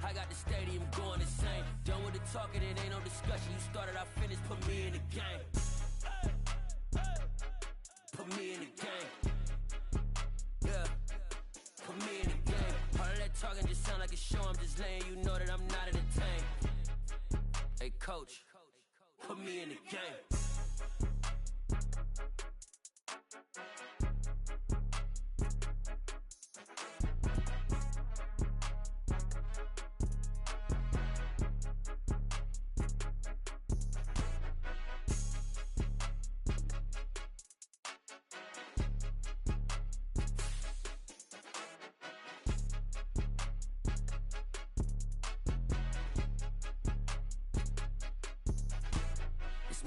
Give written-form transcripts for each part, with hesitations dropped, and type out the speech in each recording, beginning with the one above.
I got the stadium going insane. Done with the talking, it ain't no discussion. You started, I finished, put me in the game. Put me in the game. Yeah, put me in the game. All of that talking just sound like a show. I'm just letting you know that I'm not entertained. Hey, coach, put me in the game.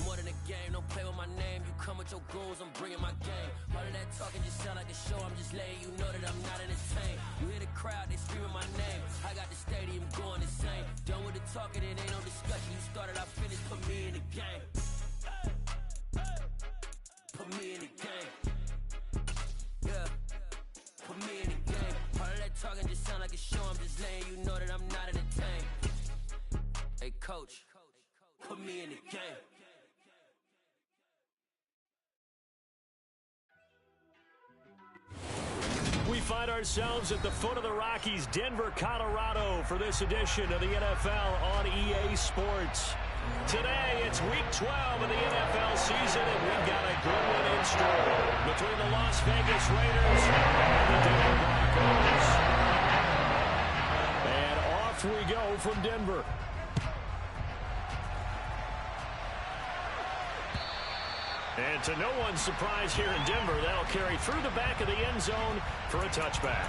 More than a game, don't play with my name. You come with your goons, I'm bringing my game. All of that talking just sound like a show. I'm just letting you know that I'm not entertained. You hear the crowd, they screaming my name. I got the stadium going insane. Done with the talking, it ain't no discussion. You started, I finished, put me in the game. Put me in the game. Yeah, put me in the game. All of that talking just sound like a show. I'm just letting you know that I'm not entertained. Hey, coach, put me in the game. We find ourselves at the foot of the Rockies, Denver, Colorado, for this edition of the NFL on EA Sports. Today, it's Week 12 of the NFL season, and we've got a good one in store between the Las Vegas Raiders and the Denver Broncos. And off we go from Denver. And to no one's surprise here in Denver, that'll carry through the back of the end zone for a touchback.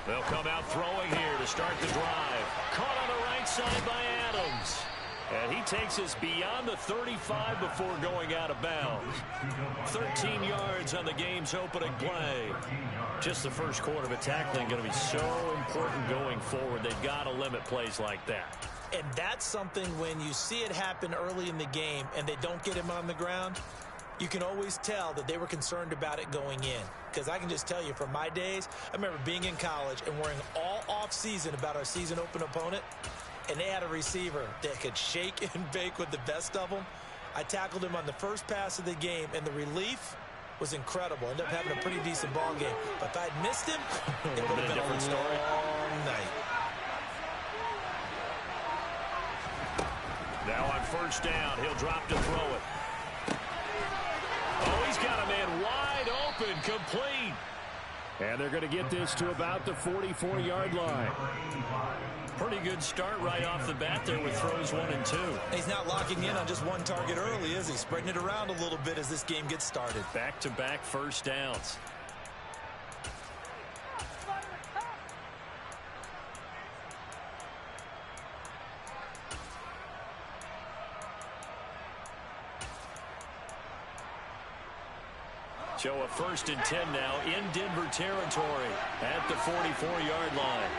They'll come out throwing here to start the drive. Caught on the right side by Adams. And he takes us beyond the 35 before going out of bounds. 13 yards on the game's opening play. Just the first quarter of a tackling going to be so important going forward. They've got to limit plays like that. And that's something when you see it happen early in the game and they don't get him on the ground, you can always tell that they were concerned about it going in. Because I can just tell you from my days, I remember being in college and worrying all off-season about our season open opponent, and they had a receiver that could shake and bake with the best of them. I tackled him on the first pass of the game, and the relief was incredible. Ended up having a pretty decent ball game. But if I'd missed him, it would have been a different story all night. Now on first down, he'll drop to throw it. Oh, he's got a man wide open, complete. And they're going to get this to about the 44-yard line. Pretty good start right off the bat there with throws 1 and 2. He's not locking in on just one target early, is he? Spreading it around a little bit as this game gets started. Back-to-back first downs. So a 1st and 10 now in Denver territory at the 44-yard line.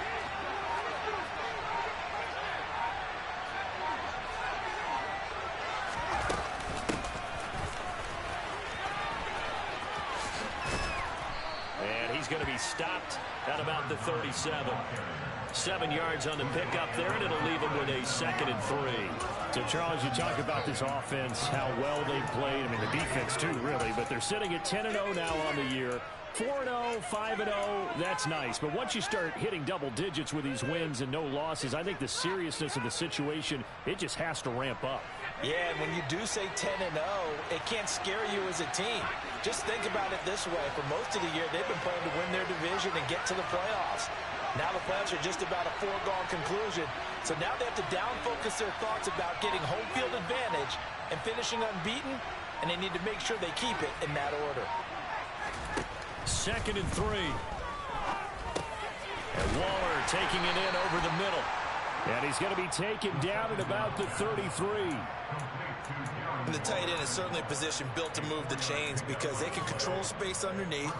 And he's going to be stopped at about the 37. 7 yards on the pickup there, and it'll leave him with a 2nd and 3. So, Charles, you talk about this offense, how well they've played. I mean, the defense, too, really. But they're sitting at 10-0 now on the year. 4-0, 5-0, that's nice. But once you start hitting double digits with these wins and no losses, I think the seriousness of the situation, it just has to ramp up. Yeah, and when you do say 10-0, it can't scare you as a team. Just think about it this way. For most of the year, they've been playing to win their division and get to the playoffs. Now the playoffs are just about a foregone conclusion. So now they have to down-focus their thoughts about getting home field advantage and finishing unbeaten. and they need to make sure they keep it in that order. 2nd and 3. And Waller taking it in over the middle. And he's going to be taken down at about the 33. And the tight end is certainly a position built to move the chains because they can control space underneath.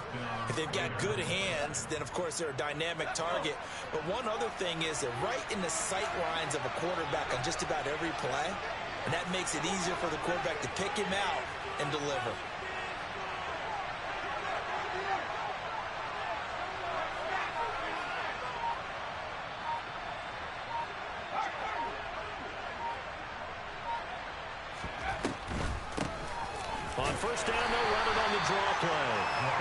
If they've got good hands, then, of course, they're a dynamic target. But one other thing is they're right in the sight lines of a quarterback on just about every play. And that makes it easier for the quarterback to pick him out and deliver. On 1st down, they'll run it on the draw play.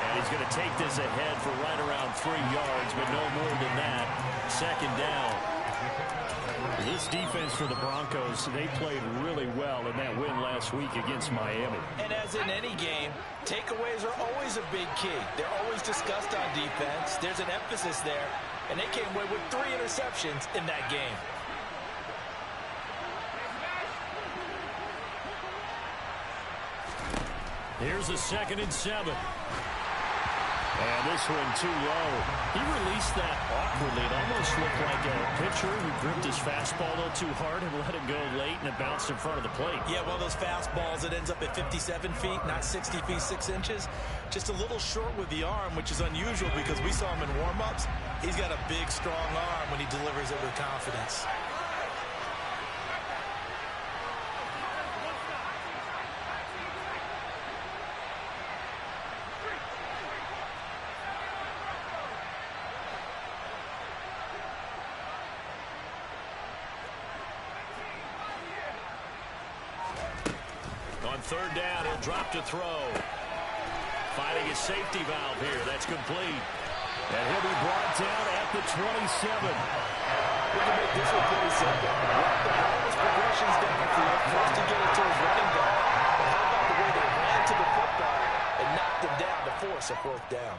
And he's going to take this ahead for right around 3 yards, but no more than that. 2nd down. This defense for the Broncos, they played really well in that win last week against Miami. And as in any game, takeaways are always a big key. They're always discussed on defense. There's an emphasis there, and they came away with 3 interceptions in that game. Here's a 2nd and 7. And this one too low. He released that awkwardly. It almost looked like a pitcher who gripped his fastball a little too hard and let it go late, and it bounced in front of the plate. Yeah, one of those fastballs that ends up at 57 feet, not 60 feet, 6 inches. Just a little short with the arm, which is unusual because we saw him in warm-ups. He's got a big, strong arm when he delivers it with confidence. On 3rd down, he'll drop to throw. Finding his safety valve here. That's complete. And he'll be brought down at the 27. We can make this one pretty simple. Walk the hardest progressions downfield, first to get it to his running back. But how about the way they ran to the football and knocked him down to force a 4th down?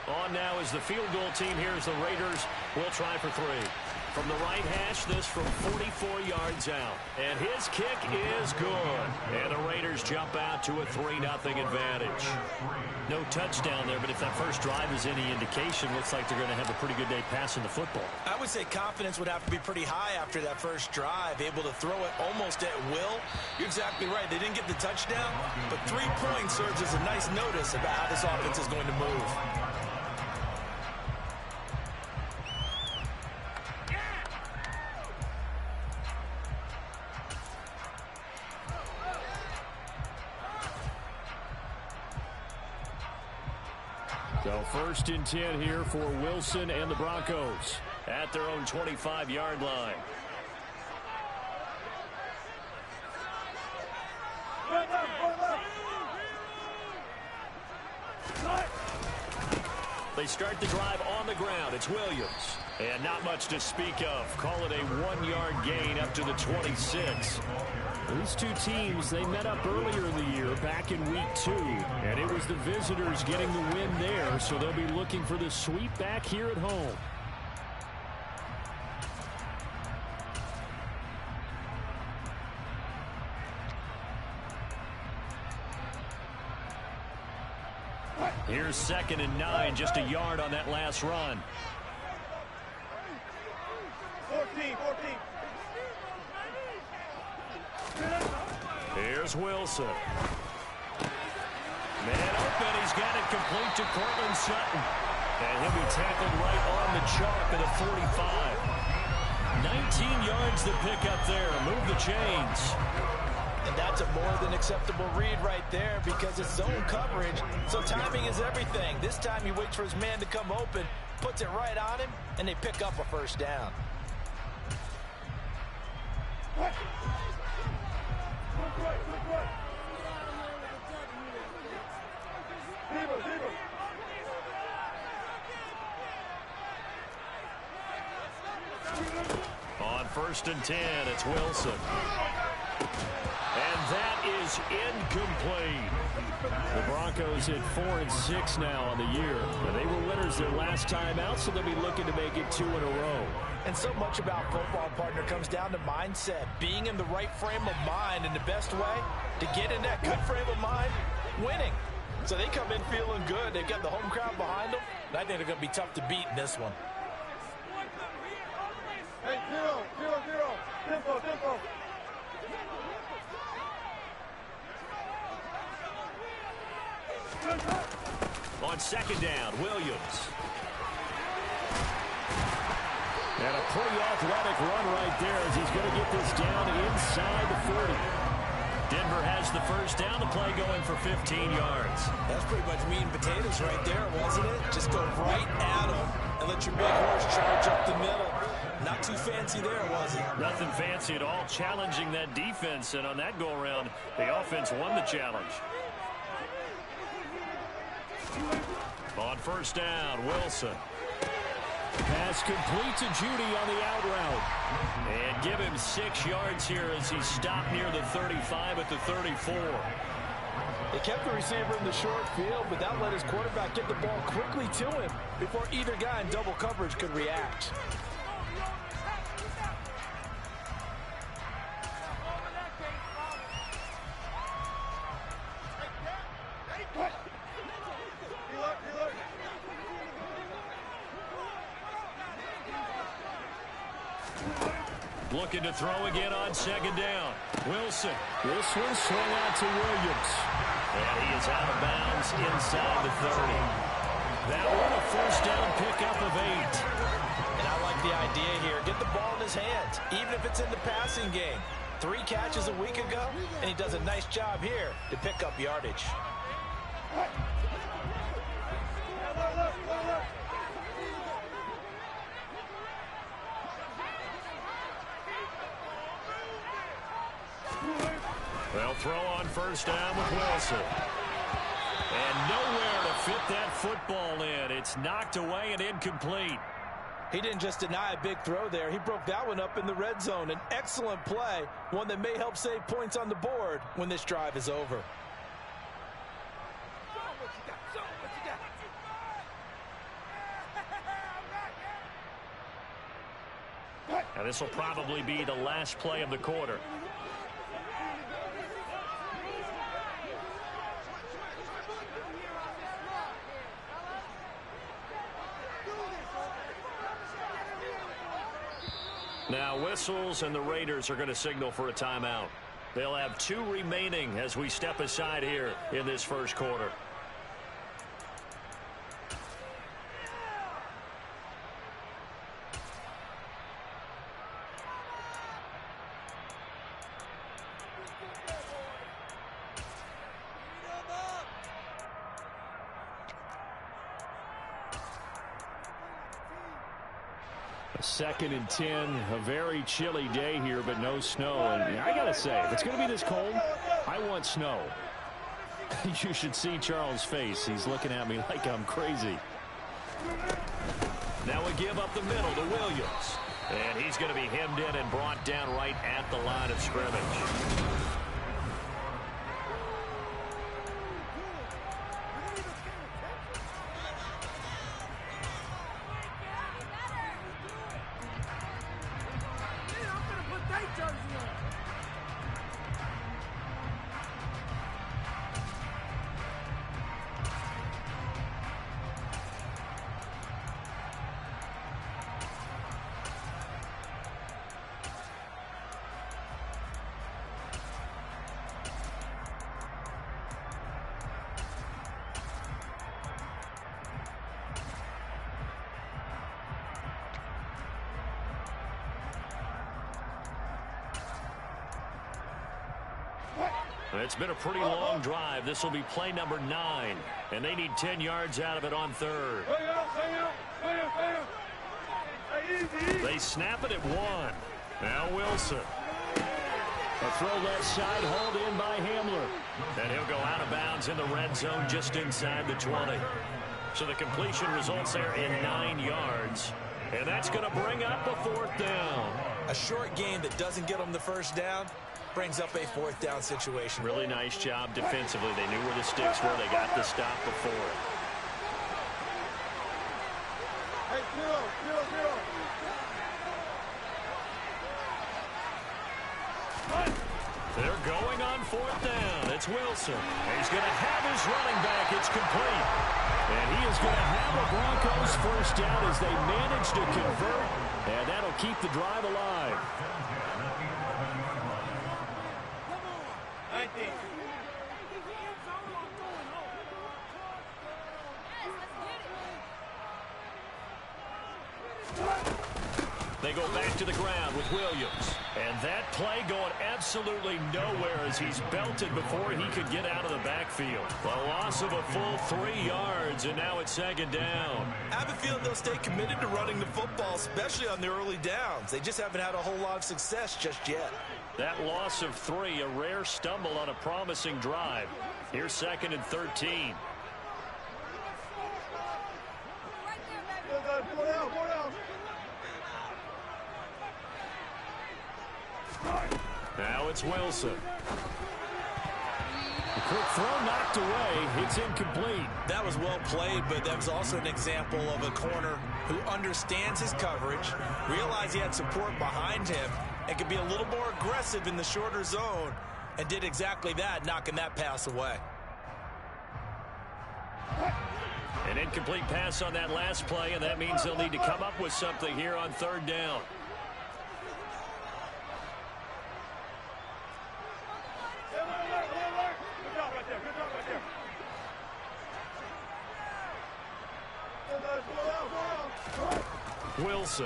On now is the field goal team here as the Raiders will try for 3. From the right hash, this from 44 yards out. And his kick is good. And the Raiders jump out to a 3-0 advantage. No touchdown there, but if that first drive is any indication, looks like they're going to have a pretty good day passing the football. I would say confidence would have to be pretty high after that first drive, able to throw it almost at will. You're exactly right. They didn't get the touchdown, but 3 points serves as a nice notice about how this offense is going to move. So 1st and 10 here for Wilson and the Broncos at their own 25-yard line. They start the drive on the ground. It's Williams. And not much to speak of. Call it a 1-yard gain up to the 26. These two teams, they met up earlier in the year, back in week 2. And it was the visitors getting the win there, so they'll be looking for the sweep back here at home. Here's 2nd and 9, just a yard on that last run. 14. Here's Wilson. Man open, he's got it complete to Cortland Sutton. And he'll be tackled right on the chalk at the 45. 19 yards to pick up there. Move the chains. And that's a more than acceptable read right there because it's zone coverage, so timing is everything. This time he waits for his man to come open, puts it right on him, and they pick up a 1st down. On 1st and 10, it's Wilson. And that is incomplete. The Broncos at 4-6 now on the year. They were winners their last time out, so they'll be looking to make it 2 in a row. And so much about football, partner, comes down to mindset. Being in the right frame of mind, and the best way to get in that good frame of mind, winning. So they come in feeling good. They've got the home crowd behind them. And I think they're going to be tough to beat in this one. Hey, 0-0-0. Tempo. On second down, Williams. And a pretty athletic run right there as he's going to get this down inside the 40. Denver has the first down. The play going for 15 yards. That's pretty much meat and potatoes right there, wasn't it? Just go right at them and let your big horse charge up the middle. Not too fancy there, was it? Nothing fancy at all, challenging that defense. And on that go-around, the offense won the challenge. On first down, Wilson. Pass complete to Judy on the out route. And give him 6 yards here as he stopped near the 35 at the 34. They kept the receiver in the short field, but that let his quarterback get the ball quickly to him before either guy in double coverage could react. Looking to throw again on second down. Wilson. This one swung out to Williams. And he is out of bounds inside the 30. That one a first down pickup of 8. And I like the idea here. Get the ball in his hands, even if it's in the passing game. 3 catches a week ago, and he does a nice job here to pick up yardage. They'll throw on first down with Wilson. And nowhere to fit that football in. It's knocked away and incomplete. He didn't just deny a big throw there. He broke that one up in the red zone. An excellent play, one that may help save points on the board when this drive is over. And this will probably be the last play of the quarter. Now whistles, and the Raiders are going to signal for a timeout. They'll have 2 remaining as we step aside here in this first quarter. Second and 10, a very chilly day here, but no snow. And I got to say, if it's going to be this cold, I want snow. You should see Charles' face. He's looking at me like I'm crazy. Now we give up the middle to Williams. And he's going to be hemmed in and brought down right at the line of scrimmage. It's been a pretty long drive. This will be play number 9, and they need 10 yards out of it on third. They snap it at 1. Now Wilson. A throw left side, hauled in by Hamler. And he'll go out of bounds in the red zone just inside the 20. So the completion results there in 9 yards. And that's going to bring up a 4th down. A short game that doesn't get them the first down brings up a fourth down situation. Really nice job defensively. They knew where the sticks were. They got the stop before it. Hey, 0-0-0. They're going on fourth down. It's Wilson. He's going to have his running back. It's complete. And he is going to have a Broncos first down as they manage to convert. And that'll keep the drive alive. They go back to the ground with Williams. And that play going absolutely nowhere as he's belted before he could get out of the backfield. A loss of a full 3 yards, and now it's second down. I have a feeling they'll stay committed to running the football, especially on the early downs. They just haven't had a whole lot of success just yet. That loss of 3, a rare stumble on a promising drive. Here's 2nd and 13. Now it's Wilson. The quick throw knocked away. It's incomplete. That was well played, but that was also an example of a corner who understands his coverage, realized he had support behind him, and could be a little more aggressive in the shorter zone, and did exactly that, knocking that pass away. An incomplete pass on that last play, and that means they'll need to come up with something here on third down. Wilson.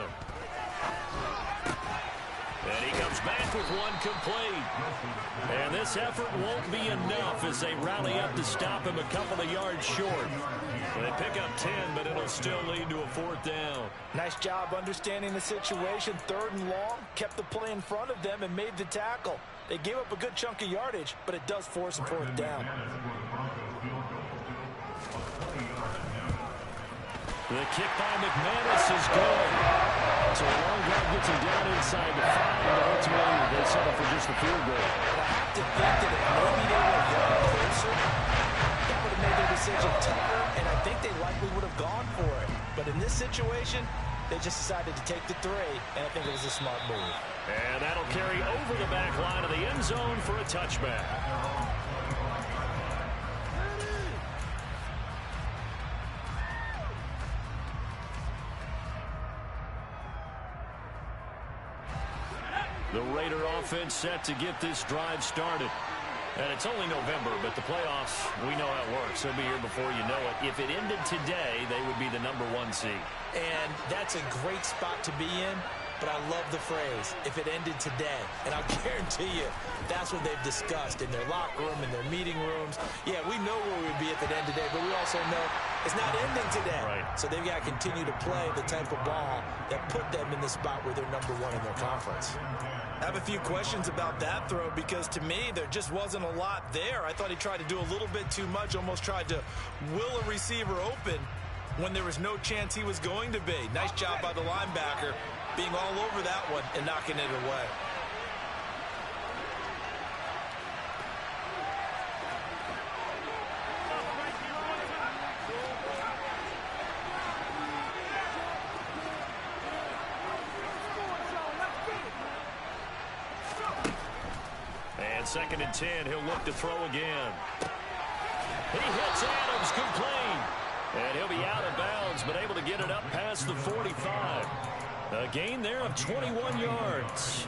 And he comes back with one complete. And this effort won't be enough as they rally up to stop him a couple of yards short. They pick up 10, but it'll still lead to a fourth down. Nice job understanding the situation. 3rd and long, kept the play in front of them and made the tackle. They gave up a good chunk of yardage, but it does force a fourth down. The kick by McManus is good. So a long drive gets him down inside the 5, but ultimately they settle for just the field goal. I have to think that if maybe they would have gone closer, that would have made their decision tougher, and I think they likely would have gone for it. But in this situation, they just decided to take the 3, and I think it was a smart move. And that'll carry over the back line of the end zone for a touchback. The Raider offense set to get this drive started. And it's only November, but the playoffs, we know how it works. They'll be here before you know it. If it ended today, they would be the #1 seed. And that's a great spot to be in, but I love the phrase, if it ended today. And I'll guarantee you, that's what they've discussed in their locker room, in their meeting rooms. Yeah, we know where we'd be at the end today, but we also know it's not ending today. Right. So they've got to continue to play the type of ball that put them in the spot where they're #1 in their conference. I have a few questions about that throw because to me there just wasn't a lot there. I thought he tried to do a little bit too much, almost tried to will a receiver open when there was no chance he was going to be. Nice job by the linebacker being all over that one and knocking it away. And 2nd and 10, he'll look to throw again. He hits Adams complete. And he'll be out of bounds, but able to get it up past the 45. A gain there of 21 yards.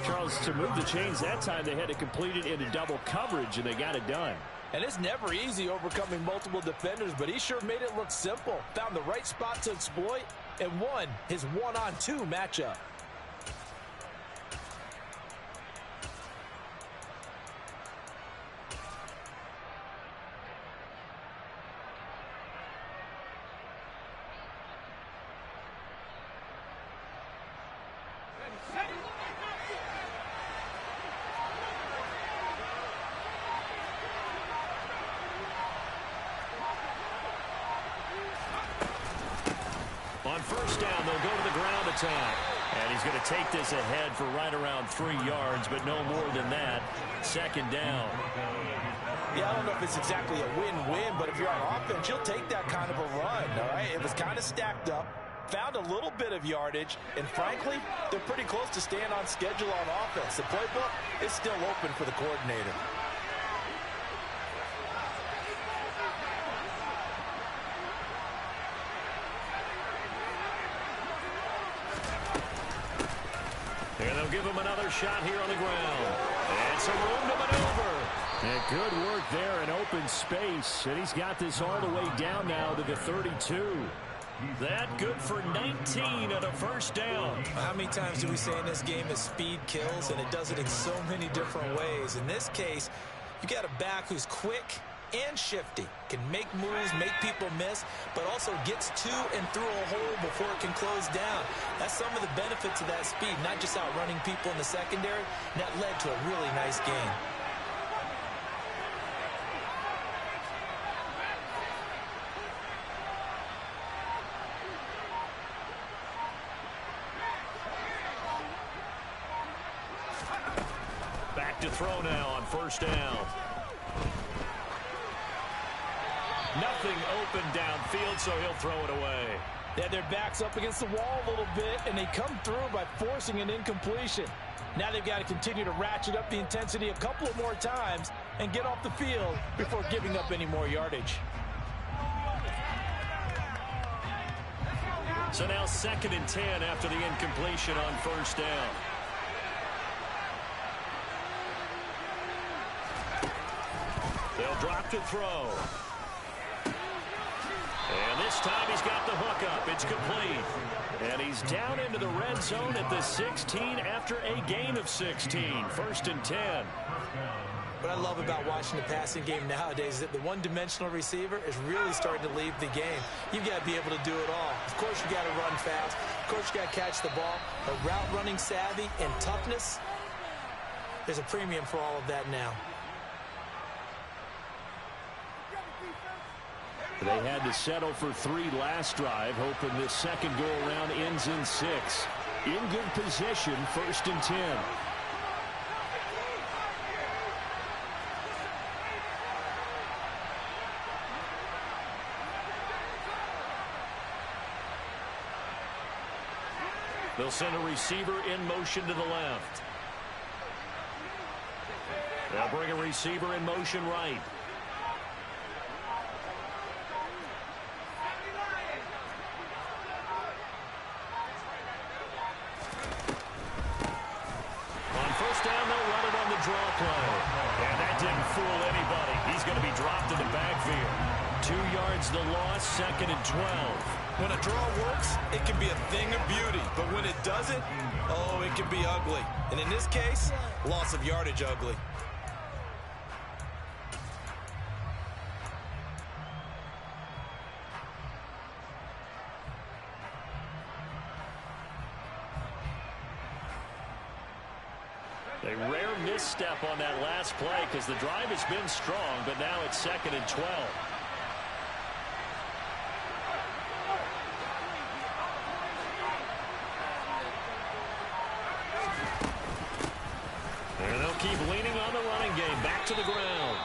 Charles, to move the chains that time, they had to complete it into double coverage, and they got it done. And it's never easy overcoming multiple defenders, but he sure made it look simple. Found the right spot to exploit and won his 1-on-2 matchup. On first down, they'll go to the ground attack. And he's going to take this ahead for right around 3 yards, but no more than that. Second down. Yeah, I don't know if it's exactly a win-win, but if you're on offense, you'll take that kind of a run, all right? It was kind of stacked up, found a little bit of yardage, and frankly, they're pretty close to staying on schedule on offense. The playbook is still open for the coordinator. And they'll give him another shot here on the ground. And some room to maneuver. And good work there in open space. And he's got this all the way down now to the 32. That good for 19 and a first down. How many times do we say in this game that speed kills, and it does it in so many different ways? In this case, you got a back who's quick and shifty, can make moves, make people miss, but also gets to and through a hole before it can close down. That's some of the benefits of that speed, not just outrunning people in the secondary. And that led to a really nice game. Back to throw now on first down. Nothing open downfield, so he'll throw it away. Yeah, their back's up against the wall a little bit, and they come through by forcing an incompletion. Now they've got to continue to ratchet up the intensity a couple of more times and get off the field before giving up any more yardage. So now 2nd and 10 after the incompletion on first down. They'll drop to throw. And this time he's got the hook up. It's complete. And he's down into the red zone at the 16 after a gain of 16. 1st and 10. What I love about watching the passing game nowadays is that the one-dimensional receiver is really starting to leave the game. You've got to be able to do it all. Of course, you got to run fast. Of course, you got to catch the ball. But route running savvy and toughness, there's a premium for all of that now. They had to settle for 3 last drive, hoping this second go-around ends in 6. In good position, 1st and 10. They'll send a receiver in motion to the left. They'll bring a receiver in motion right. Draw play. And that didn't fool anybody. He's going to be dropped in the backfield. 2 yards the loss, 2nd and 12. When a draw works, it can be a thing of beauty. But when it doesn't, oh, it can be ugly. And in this case, loss of yardage ugly. A rare misstep on that last play because the drive has been strong, but now it's 2nd and 12. And they'll keep leaning on the running game. Back to the ground.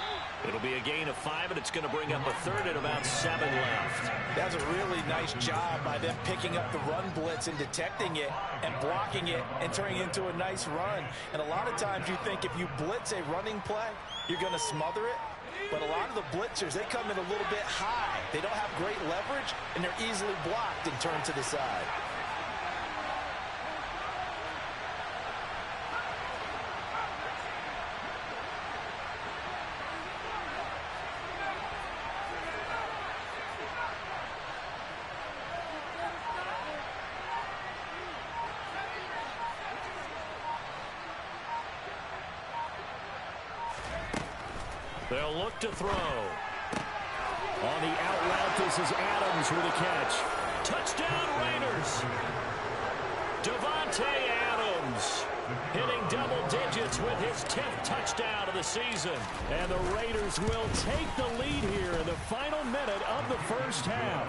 It'll be a gain of 5, and it's going to bring up a 3rd and about 7 left. That's a really nice job by them picking up the run blitz and detecting it and blocking it and turning it into a nice run. And a lot of times you think if you blitz a running play, you're going to smother it. But a lot of the blitzers, they come in a little bit high. They don't have great leverage, and they're easily blocked and turned to the side. They'll look to throw. On the out route, this is Adams with a catch. Touchdown Raiders. Davante Adams hitting double digits with his 10th touchdown of the season. And the Raiders will take the lead here in the final minute of the first half.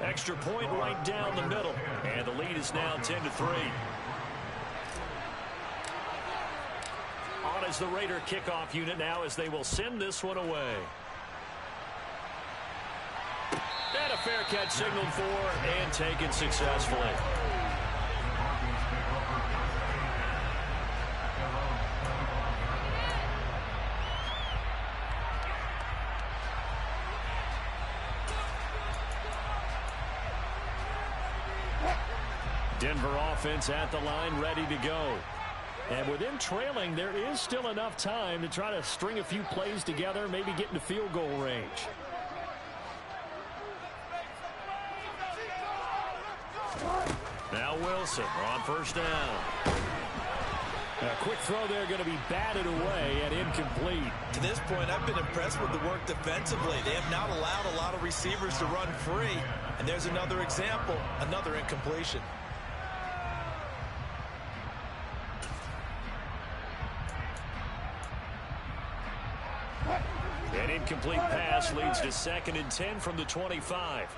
Extra point right down the middle. And the lead is now 10-3. On is the Raider kickoff unit now as they will send this one away. And a fair catch signaled for and taken successfully. Denver offense at the line, ready to go. And with them trailing, there is still enough time to try to string a few plays together, maybe get into field goal range. Now Wilson on first down. A quick throw there going to be batted away and incomplete. To this point, I've been impressed with the work defensively. They have not allowed a lot of receivers to run free. And there's another example, another incompletion. An incomplete pass leads to 2nd and 10 from the 25.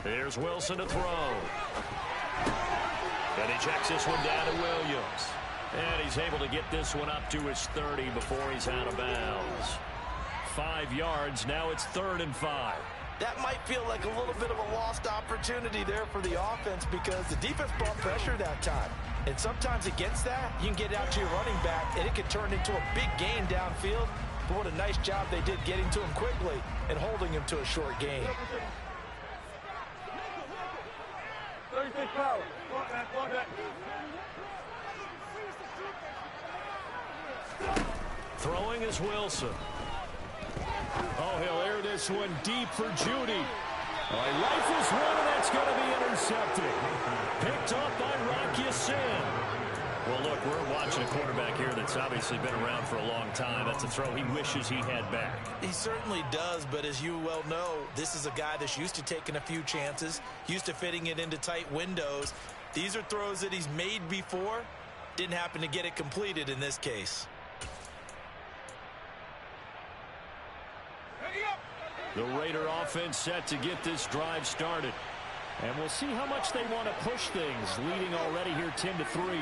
Here's Wilson to throw. And he checks this one down to Williams. And he's able to get this one up to his 30 before he's out of bounds. 5 yards. Now it's 3rd and 5. That might feel like a little bit of a lost opportunity there for the offense because the defense brought pressure that time. And sometimes against that, you can get out to your running back, and it can turn into a big gain downfield. But what a nice job they did getting to him quickly and holding him to a short gain. 36 power. Throwing is Wilson. Oh, he'll air this one deep for Judy. He rifles one, and that's going to be intercepted. Picked up by Rocky Sin. Well, look, we're watching a quarterback here that's obviously been around for a long time. That's a throw he wishes he had back. He certainly does, but as you well know, this is a guy that's used to taking a few chances, used to fitting it into tight windows. These are throws that he's made before. Didn't happen to get it completed in this case. The Raider offense set to get this drive started. And we'll see how much they want to push things, leading already here 10-3.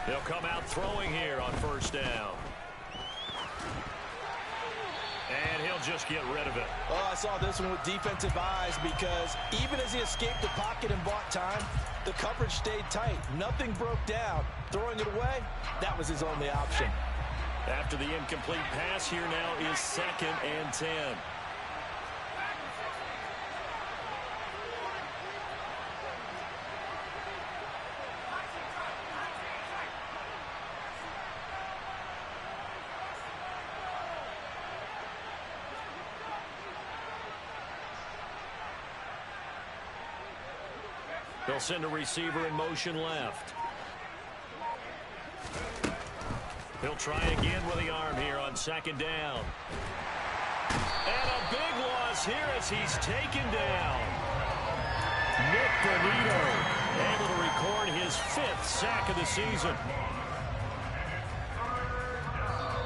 They'll come out throwing here on first down. And he'll just get rid of it. Oh, I saw this one with defensive eyes because even as he escaped the pocket and bought time, the coverage stayed tight. Nothing broke down. Throwing it away, that was his only option. After the incomplete pass, here now is 2nd and 10. They'll send a receiver in motion left. He'll try again with the arm here on 2nd down. And a big loss here as he's taken down. Nick Bonito able to record his 5th sack of the season.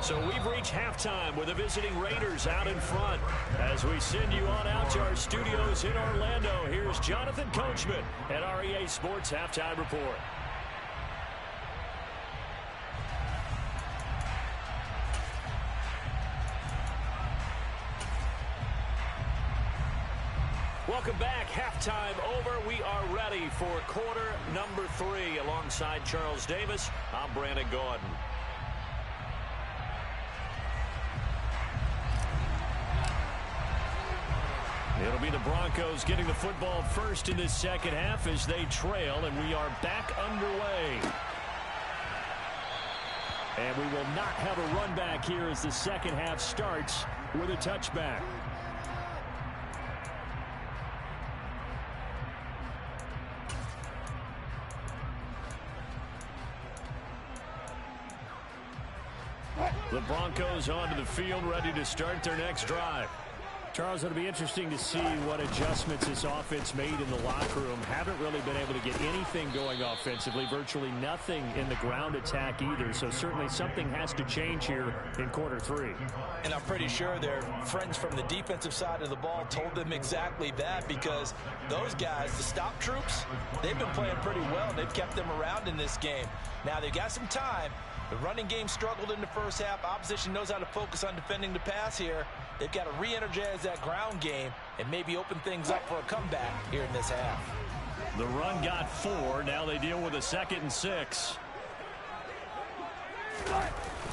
So we've reached halftime with the visiting Raiders out in front. As we send you on out to our studios in Orlando, here's Jonathan Coachman at REA Sports Halftime Report. Welcome back. Halftime over. We are ready for quarter number 3. Alongside Charles Davis, I'm Brandon Gordon. It'll be the Broncos getting the football first in this second half as they trail, and we are back underway. And we will not have a run back here as the second half starts with a touchback. The Broncos onto the field ready to start their next drive. Charles, it'll be interesting to see what adjustments this offense made in the locker room. Haven't really been able to get anything going offensively, virtually nothing in the ground attack either. So certainly something has to change here in quarter 3. And I'm pretty sure their friends from the defensive side of the ball told them exactly that, because those guys, the stop troops, they've been playing pretty well. They've kept them around in this game. Now they've got some time. The running game struggled in the first half. Opposition knows how to focus on defending the pass here. They've got to re-energize that ground game and maybe open things up for a comeback here in this half. The run got 4. Now they deal with a 2nd and 6.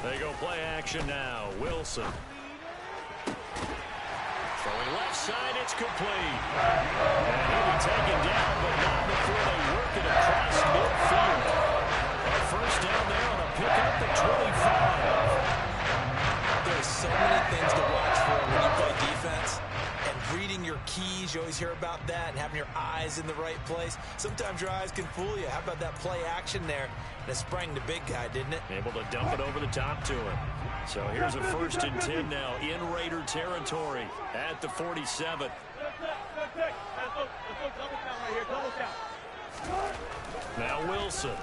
They go play action now. Wilson. Throwing left side, it's complete. And he'll be taken down, but not before they work it across midfield. A first down there on a pickup at 25. There's so many things to watch for when you play defense, and reading your keys, you always hear about that, and having your eyes in the right place. Sometimes your eyes can fool you. How about that play action there? And it sprang the big guy, didn't it? Able to dump it over the top to him. So here's a 1st and 10 now in Raider territory at the 47. Now Wilson.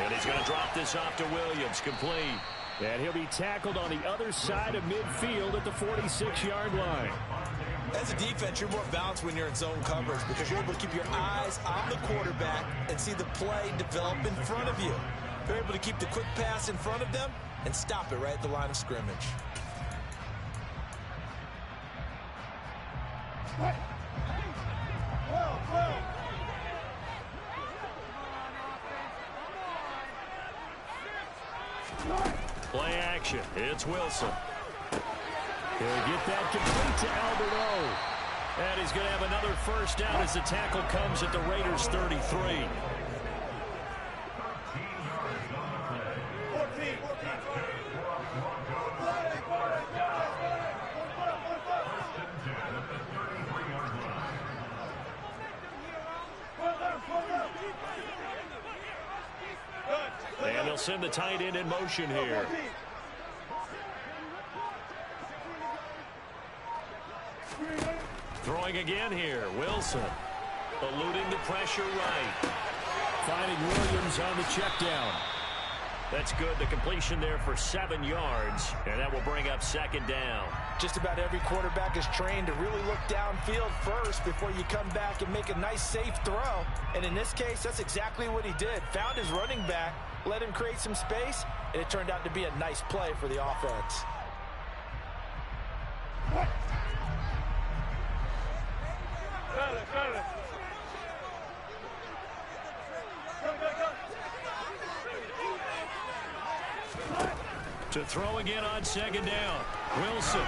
And he's going to drop this off to Williams, complete. And he'll be tackled on the other side of midfield at the 46-yard line. As a defense, you're more balanced when you're in zone coverage because you're able to keep your eyes on the quarterback and see the play develop in front of you. You're able to keep the quick pass in front of them and stop it right at the line of scrimmage. Play action. It's Wilson. He'll get that complete to Albert O. And he's going to have another first down as the tackle comes at the Raiders' 33. And they'll send the tight end in motion here. Throwing again here. Wilson eluding the pressure right. Finding Williams on the check down. That's good. The completion there for 7 yards. And that will bring up 2nd down. Just about every quarterback is trained to really look downfield first before you come back and make a nice, safe throw. And in this case, that's exactly what he did. Found his running back, let him create some space, and it turned out to be a nice play for the offense. To throw again on 2nd down. Wilson.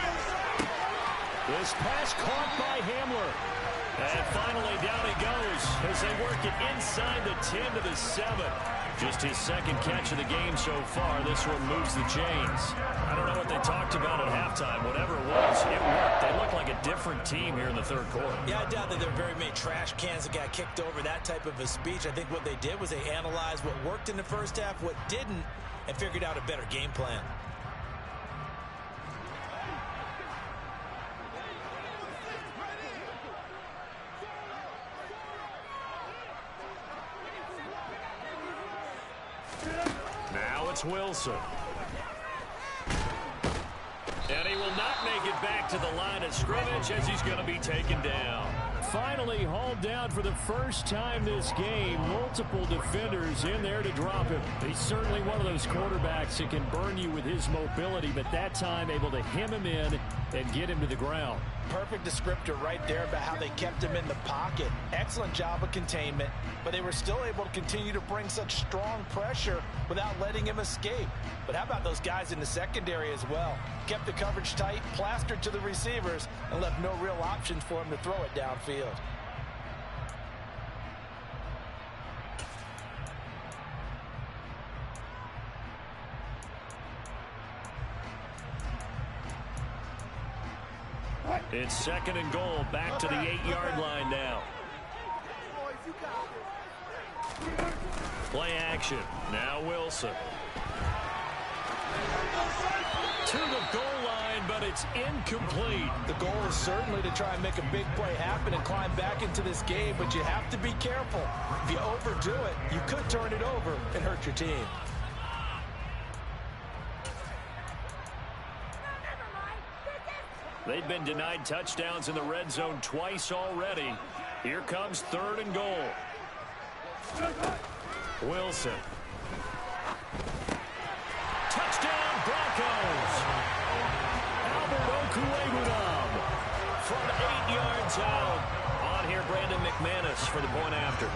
This pass caught by Hamler. And finally down he goes as they work it inside the 10 to the 7. Just his 2nd catch of the game so far. This one moves the chains. I don't know what they talked about at halftime. Whatever it was, it worked. They look like a different team here in the 3rd quarter. Yeah, I doubt that there are very many trash cans that got kicked over, that type of a speech. I think what they did was they analyzed what worked in the first half, what didn't, and figured out a better game plan. Now it's Wilson. And he will not make it back to the line of scrimmage as he's going to be taken down. Finally hauled down for the first time this game. Multiple defenders in there to drop him. He's certainly one of those quarterbacks that can burn you with his mobility, but that time able to hem him in and get him to the ground. Perfect descriptor right there about how they kept him in the pocket. Excellent job of containment, but they were still able to continue to bring such strong pressure without letting him escape. But how about those guys in the secondary as well? Kept the coverage tight, plastered to the receivers, and left no real options for him to throw it downfield. It's 2nd and goal, back to the 8-yard line now. Play action. Now Wilson. To the goal line, but it's incomplete. The goal is certainly to try and make a big play happen and climb back into this game, but you have to be careful. If you overdo it, you could turn it over and hurt your team. They've been denied touchdowns in the red zone twice already. Here comes 3rd and goal. Wilson. Touchdown, Broncos. Albert Okwuegbunam from 8 yards out. On here, Brandon McManus for the point after.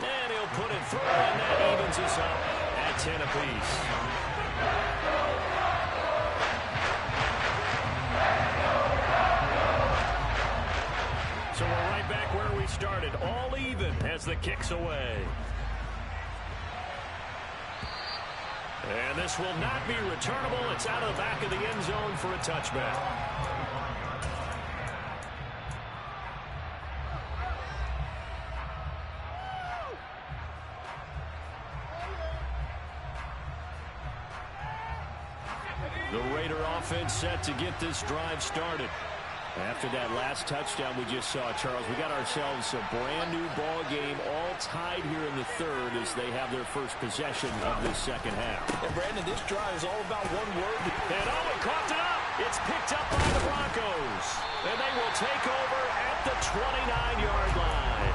And he'll put it through, and that evens us up at 10 apiece. So we're right back where we started, all even as the kick's away. And this will not be returnable. It's out of the back of the end zone for a touchback. The Raider offense set to get this drive started. After that last touchdown we just saw, Charles, we got ourselves a brand-new ball game, all tied here in the 3rd as they have their first possession of this second half. And, Brandon, this drive is all about one word. And Owen coughed it up. It's picked up by the Broncos. And they will take over at the 29-yard line.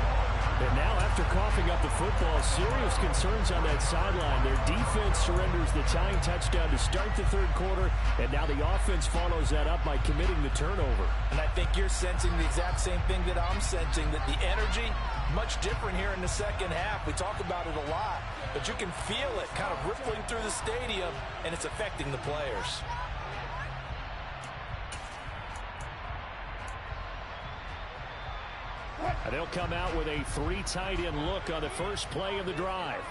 And now, after coughing up the football, serious concerns on that sideline. Their defense surrenders the tying touchdown to start the 3rd quarter, and now the offense follows that up by committing the turnover. And I think you're sensing the exact same thing that I'm sensing, that the energy, much different here in the second half. We talk about it a lot, but you can feel it kind of rippling through the stadium, and it's affecting the players. And they'll come out with a 3 tight end look on the first play of the drive.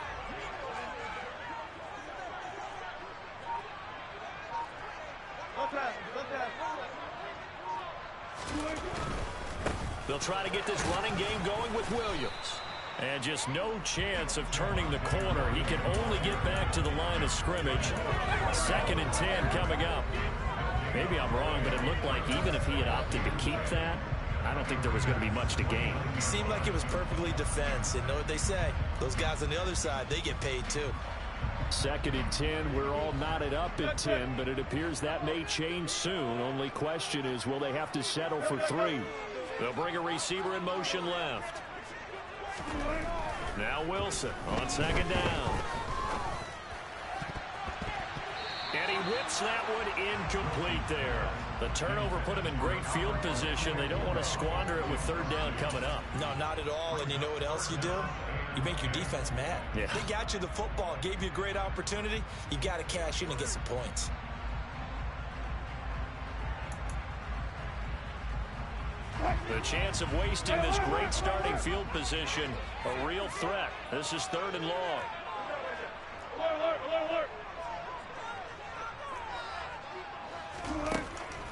They'll try to get this running game going with Williams. And just no chance of turning the corner. He can only get back to the line of scrimmage. 2nd and 10 coming up. Maybe I'm wrong, but it looked like even if he had opted to keep that, I don't think there was going to be much to gain. It seemed like it was perfectly defense. And know what they say? Those guys on the other side, they get paid too. 2nd and 10. We're all knotted up at 10, but it appears that may change soon. Only question is, will they have to settle for 3? They'll bring a receiver in motion left. Now Wilson on 2nd down. And he whips that one incomplete there. The turnover put him in great field position. They don't want to squander it with 3rd down coming up. No, not at all. And you know what else you do? You make your defense mad. Yeah. They got you the football, gave you a great opportunity. You got to cash in and get some points. The chance of wasting this great starting field position, a real threat. This is 3rd and long.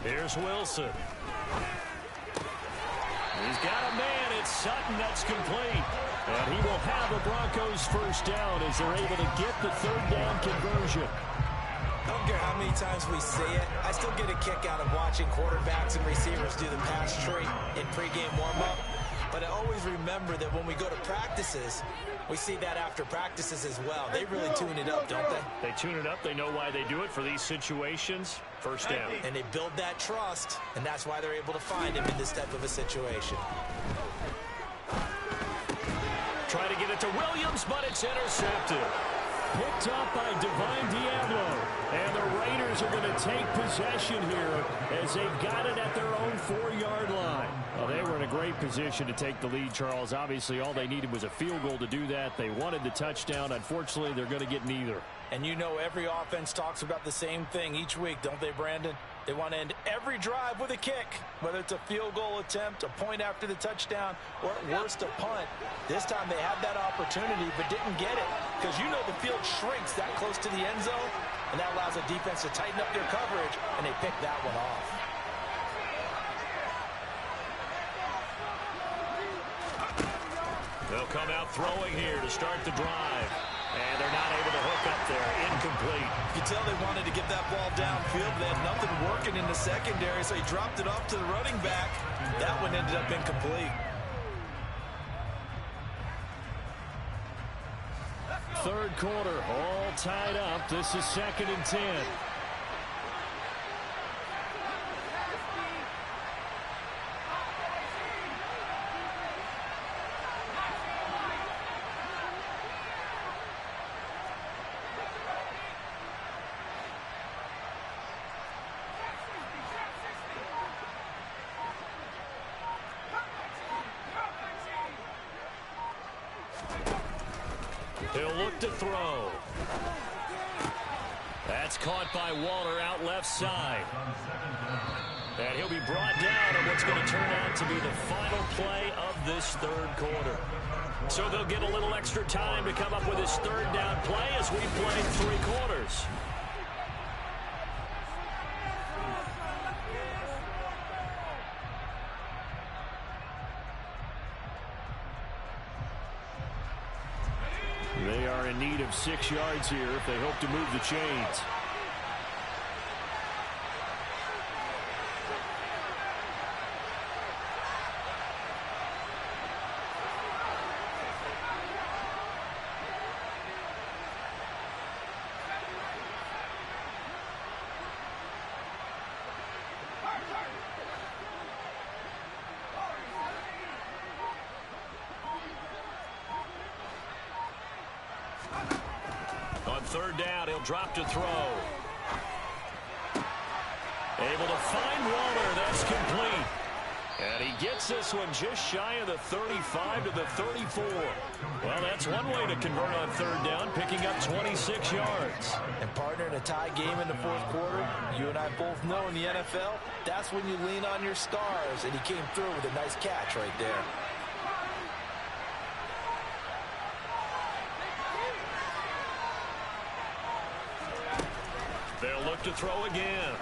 Here's Wilson. He's got a man. It's Sutton. That's complete. And he will have the Broncos first down as they're able to get the 3rd down conversion. I don't care how many times we see it. I still get a kick out of watching quarterbacks and receivers do the pass tree in pregame warm-up. But I always remember that when we go to practices, we see that after practices as well. They really tune it up, don't they? They tune it up. They know why they do it for these situations. First down. And they build that trust, and that's why they're able to find him in this type of a situation. Try to get it to Williams, but it's intercepted. Picked up by Divine Diablo. And the Raiders are going to take possession here as they've got it at their own 4-yard line. Well, they were in a great position to take the lead, Charles. Obviously, all they needed was a field goal to do that. They wanted the touchdown. Unfortunately, they're going to get neither. And you know every offense talks about the same thing each week, don't they, Brandon? They want to end every drive with a kick, whether it's a field goal attempt, a point after the touchdown, or at worst, a punt. This time they had that opportunity but didn't get it because you know the field shrinks that close to the end zone, and that allows the defense to tighten up their coverage, and they pick that one off. The They'll come out throwing here to start the drive. And they're not able to hook up there. Incomplete. You can tell they wanted to get that ball downfield. They had nothing working in the secondary, so he dropped it off to the running back. That one ended up incomplete. Third quarter, all tied up. This is 2nd and 10. He'll look to throw. That's caught by Waller out left side. And he'll be brought down on what's going to turn out to be the final play of this third quarter. So they'll get a little extra time to come up with his third down play as we play 3 quarters. They are in need of 6 yards here if they hope to move the chains. On third down, he'll drop to throw. Able to find Waller. That's complete. And he gets this one just shy of the 35 to the 34. Well, that's one way to convert on third down, picking up 26 yards. And partner, in a tie game in the fourth quarter, you and I both know in the NFL, that's when you lean on your stars. And he came through with a nice catch right there. They'll look to throw again.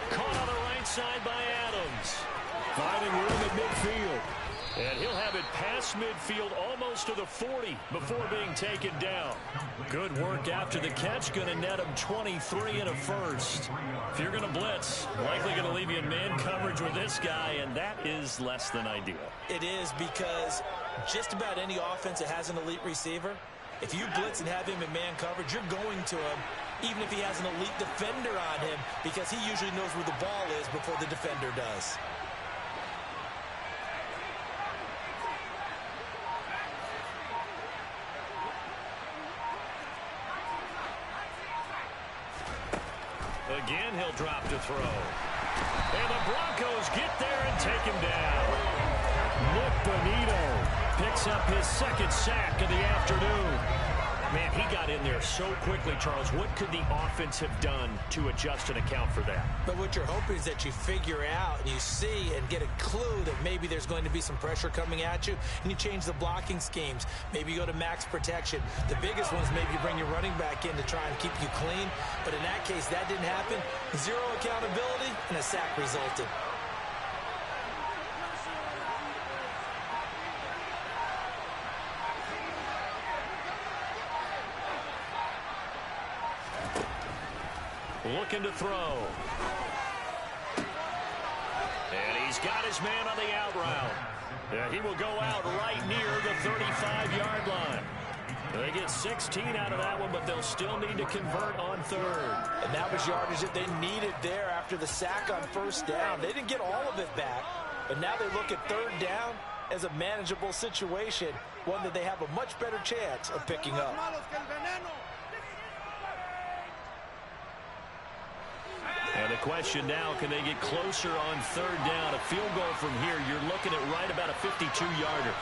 Caught on the right side by Adams. Finding room at midfield. And he'll have it past midfield almost to the 40 before being taken down. Good work after the catch. Going to net him 23 and a first. If you're going to blitz, likely going to leave you in man coverage with this guy, and that is less than ideal. It is, because just about any offense that has an elite receiver, if you blitz and have him in man coverage, you're going to him, even if he has an elite defender on him, because he usually knows where the ball is before the defender does. Again, he'll drop to throw. And the Broncos get there and take him down. Nick Bonito picks up his 2nd sack of the afternoon. Man, he got in there so quickly, Charles. What could the offense have done to adjust and account for that? But what you're hoping is that you figure out and you see and get a clue that maybe there's going to be some pressure coming at you, and you change the blocking schemes. Maybe you go to max protection. The biggest one is maybe you bring your running back in to try and keep you clean. But in that case, that didn't happen. 0 accountability, and a sack resulted. Looking to throw. And he's got his man on the out route. And he will go out right near the 35-yard line. They get 16 out of that one, but they'll still need to convert on third. And that was yardage that they needed there after the sack on first down. They didn't get all of it back, but now they look at third down as a manageable situation, one that they have a much better chance of picking up. And the question now, can they get closer on third down? A field goal from here, you're looking at right about a 52-yarder.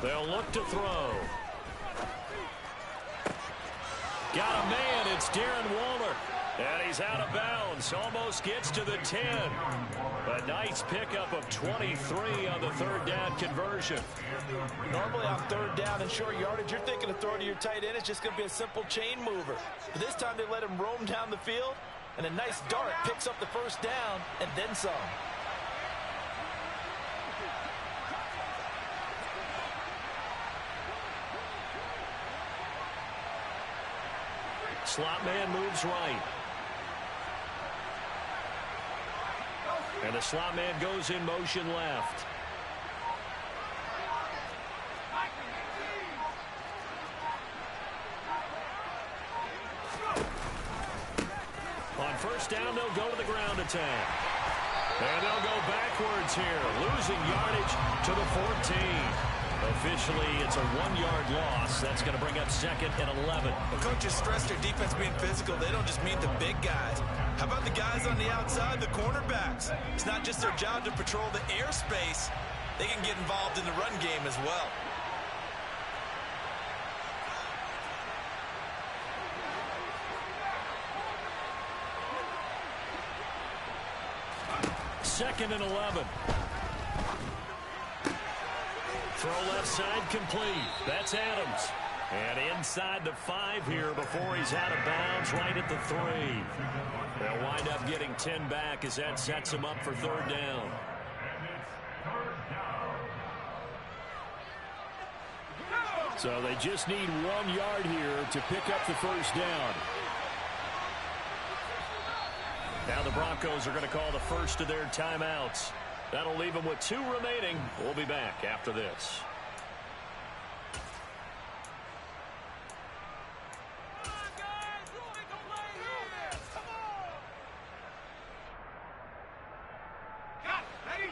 They'll look to throw. Got a man. It's Darren Waller. And he's out of bounds. Almost gets to the 10. A nice pickup of 23 on the third down conversion. Normally on third down and short yardage, you're thinking of throwing to your tight end. It's just going to be a simple chain mover. But this time they let him roam down the field, and a nice dart picks up the first down and then some. Slot man moves right. And the slot man goes in motion left. On first down, they'll go to the ground attack. And they'll go backwards here, losing yardage to the 14. Officially, it's a 1-yard loss. That's going to bring up second and 11. When coaches stress their defense being physical, they don't just mean the big guys. How about the guys on the outside, the cornerbacks? It's not just their job to patrol the airspace. They can get involved in the run game as well. Second and 11. Throw left side complete. That's Adams. And inside the 5 here before he's out of bounds, right at the 3. They'll wind up getting 10 back as that sets him up for third down. So they just need 1 yard here to pick up the first down. Now the Broncos are going to call the first of their timeouts. That'll leave them with 2 remaining. We'll be back after this.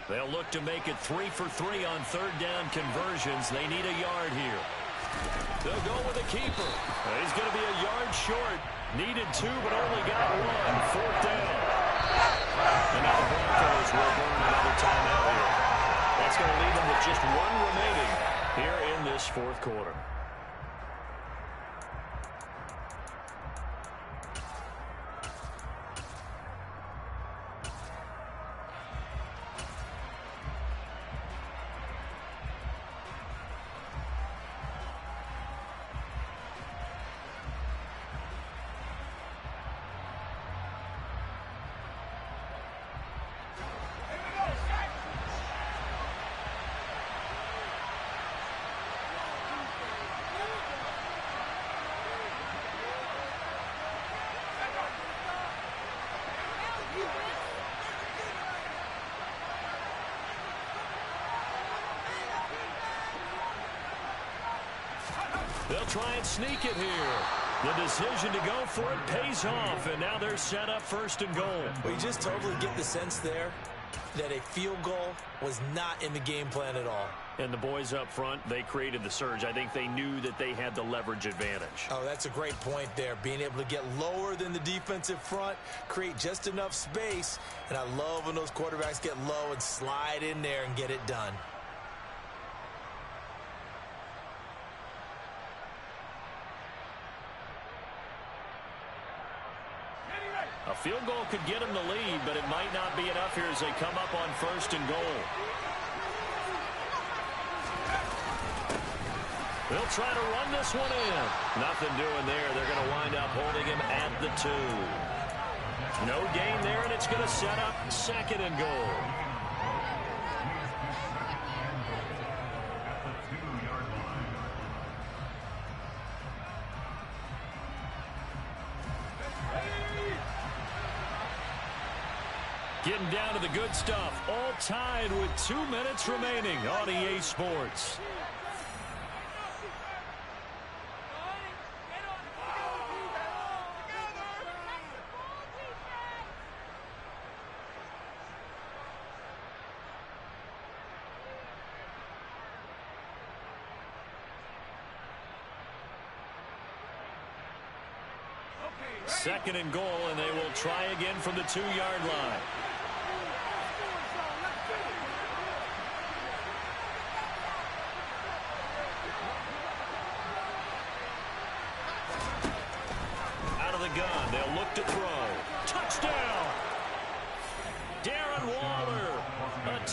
They'll look to make it 3 for 3 on third down conversions. They need a yard here. They'll go with a keeper. He's going to be a yard short. Needed 2, but only got 1. Fourth down. And now the Broncos will burn another timeout here. That's going to leave them with just 1 remaining here in this fourth quarter. They'll try and sneak it here. The decision to go for it pays off, and now they're set up first and goal. Well, you just totally get the sense there that a field goal was not in the game plan at all. And the boys up front, they created the surge. I think they knew that they had the leverage advantage. Oh, that's a great point there. Being able to get lower than the defensive front, create just enough space. And I love when those quarterbacks get low and slide in there and get it done. A field goal could get them the lead, but it might not be enough here as they come up on first and goal. They'll try to run this one in. Nothing doing there. They're going to wind up holding him at the 2. No gain there, and it's going to set up second and goal. Getting down to the good stuff. All tied with 2 minutes remaining on EA Sports. Second and goal, and they will try again from the 2-yard line. Out of the gun, they'll look to throw.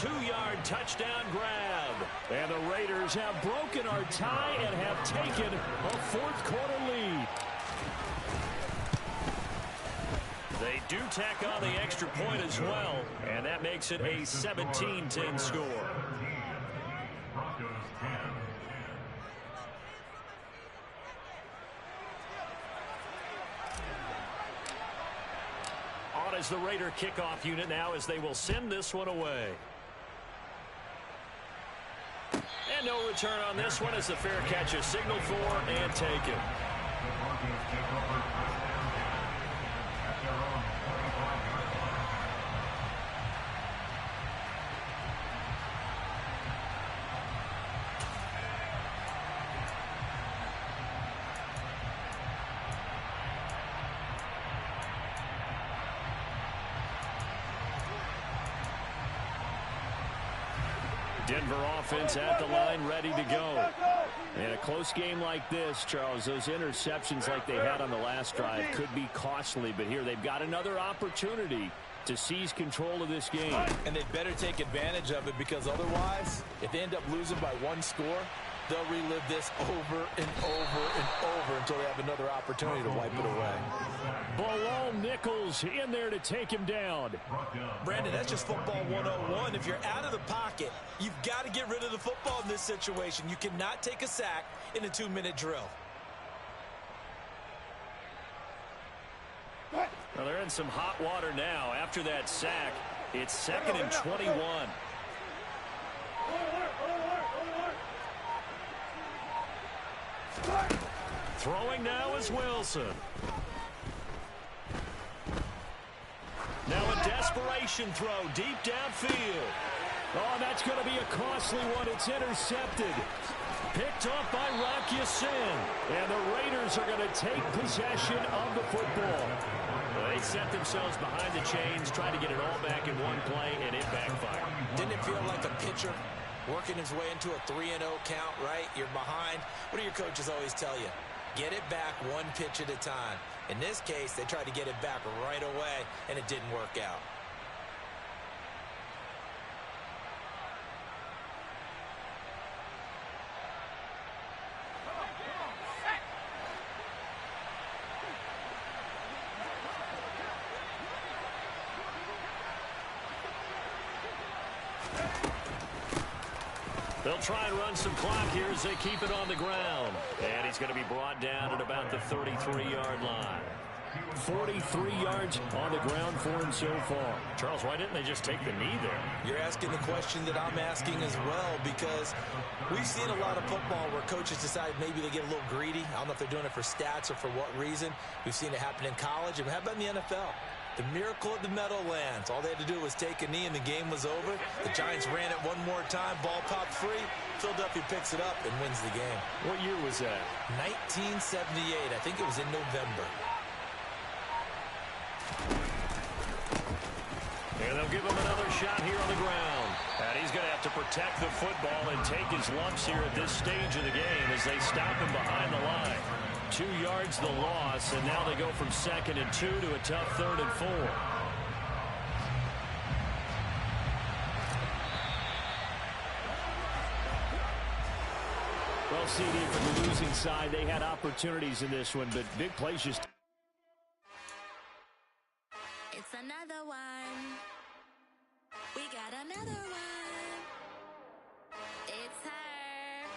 2-yard touchdown grab. And the Raiders have broken our tie and have taken a fourth-quarter lead. They do tack on the extra point as well, and that makes it a 17-10 score. On is the Raider kickoff unit now as they will send this one away. And no return on this one as the fair catch is signaled for and taken. Denver offense at the line, ready to go. In a close game like this, Charles, those interceptions like they had on the last drive could be costly, but here they've got another opportunity to seize control of this game. And they'd better take advantage of it, because otherwise, if they end up losing by one score, they'll relive this over and over and over until they have another opportunity to wipe it away. Bilal Nichols in there to take him down. Brandon, that's just football 101. If you're out of the pocket, you've got to get rid of the football in this situation. You cannot take a sack in a 2-minute drill. Well, they're in some hot water now. After that sack, it's 2nd and 21. Throwing now is Wilson. Now a desperation throw deep downfield. Oh, that's going to be a costly one. It's intercepted. Picked off by Rock Ya-Sin. And the Raiders are going to take possession of the football. Well, they set themselves behind the chains, trying to get it all back in one play, and it backfired. Didn't it feel like a pitcher working his way into a 3-0 count, right? You're behind. What do your coaches always tell you? Get it back one pitch at a time. In this case, they tried to get it back right away, and it didn't work out. They'll try and run some clock here as they keep it on the ground. And he's going to be brought down at about the 33-yard line. 43 yards on the ground for him so far. Charles, why didn't they just take the knee there? You're asking the question that I'm asking as well, because we've seen a lot of football where coaches decide maybe they get a little greedy. I don't know if they're doing it for stats or for what reason. We've seen it happen in college. And how about in the NFL? The miracle at the Meadowlands. All they had to do was take a knee and the game was over. The Giants ran it one more time. Ball popped free. Philadelphia picks it up and wins the game. What year was that? 1978. I think it was in November. And they'll give him another shot here on the ground. And he's going to have to protect the football and take his lumps here at this stage of the game as they stop him behind the line. 2 yards the loss, and now they go from 2nd and 2 to a tough 3rd and 4. Well, CD, from the losing side, they had opportunities in this one, but big plays just... It's another one. We got another one. It's her.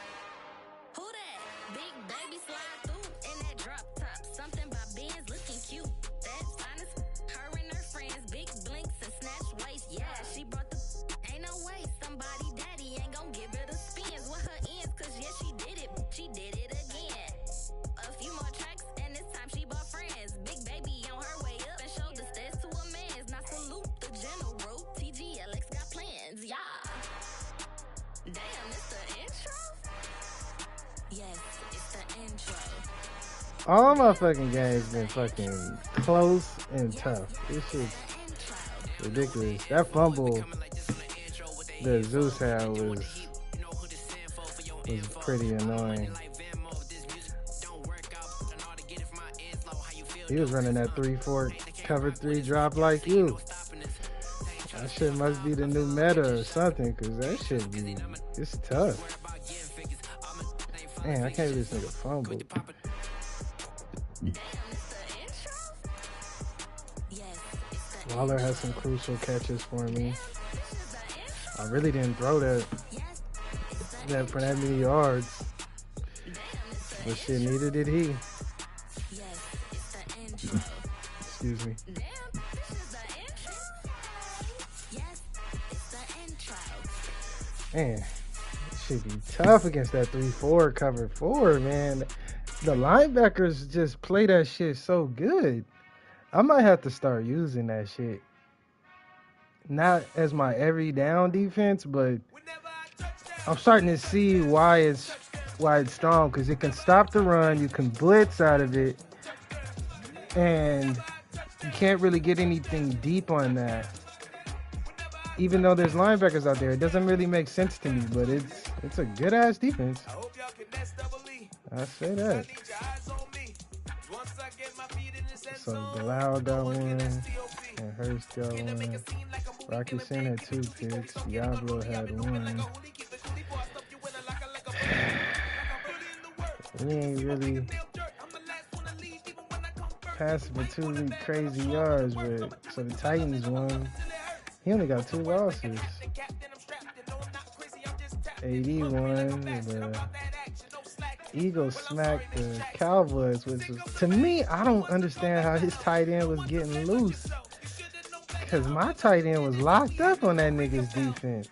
Who that? Big baby slide through in that drop top. Something by Benz looking cute. That's honest. Her and her friends, big blinks and snatch waist. Yeah, she brought the... Ain't no way somebody daddy ain't gon' give her the spins with her ends. Cause yeah, she did it. She did it again. A few more tracks and this time she bought friends. Big baby on her way up and showed the stairs to a man's. Now salute the general. TGLX got plans, yeah. Damn, it's the intro? Yes, it's the intro. All my fucking games been fucking close and tough. This shit's ridiculous. That fumble that Zeus had was pretty annoying. He was running that 3-4 cover 3 drop like you. That shit must be the new meta or something, cause that shit be, it's tough. Man, I can't believe this nigga fumbled. Waller has some crucial catches for me. I really didn't throw that for that many yards. But shit, neither did he. Excuse me. Man, it should be tough against that 3-4 cover 4, man. The linebackers just play that shit so good. I might have to start using that shit. Not as my every down defense, but I'm starting to see why it's strong, because it can stop the run, you can blitz out of it, and you can't really get anything deep on that. Even though there's linebackers out there, it doesn't really make sense to me, but it's a good ass defense. I say that. So Bilal got one, and Hurst got one. Rocky Sin had 2 picks. Diablo had 1. We ain't really passing for 2 crazy yards, but so the Titans won. He only got 2 losses. AD won. The Eagles smacked the Cowboys, which was, to me, I don't understand how his tight end was getting loose. Because my tight end was locked up on that nigga's defense.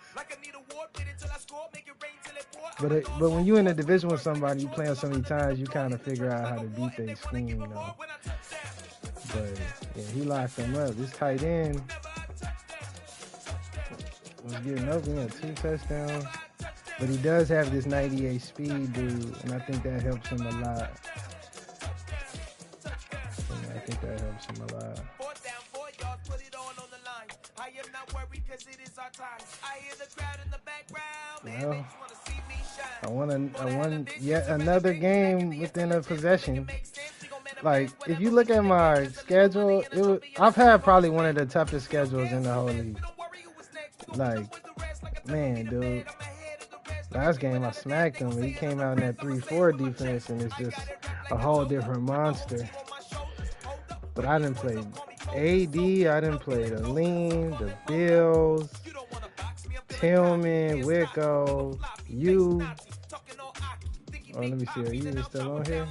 But when you in a division with somebody, you play them so many times, you kind of figure out how to beat their scheme, you know. But yeah, he locked him up. This tight end was getting open. He had 2 touchdowns. But he does have this 98 speed, dude, and I think that helps him a lot. I think that helps him a lot. Well, I won yet another game within a possession. Like, if you look at my schedule, I've had probably one of the toughest schedules in the whole league. Like, man, dude. Last game I smacked him. He came out in that 3-4 defense, and it's just a whole different monster. But I didn't play AD. I didn't play the Lean, the Bills, Tillman, Wicko, you. Oh, let me see. Are you still on here?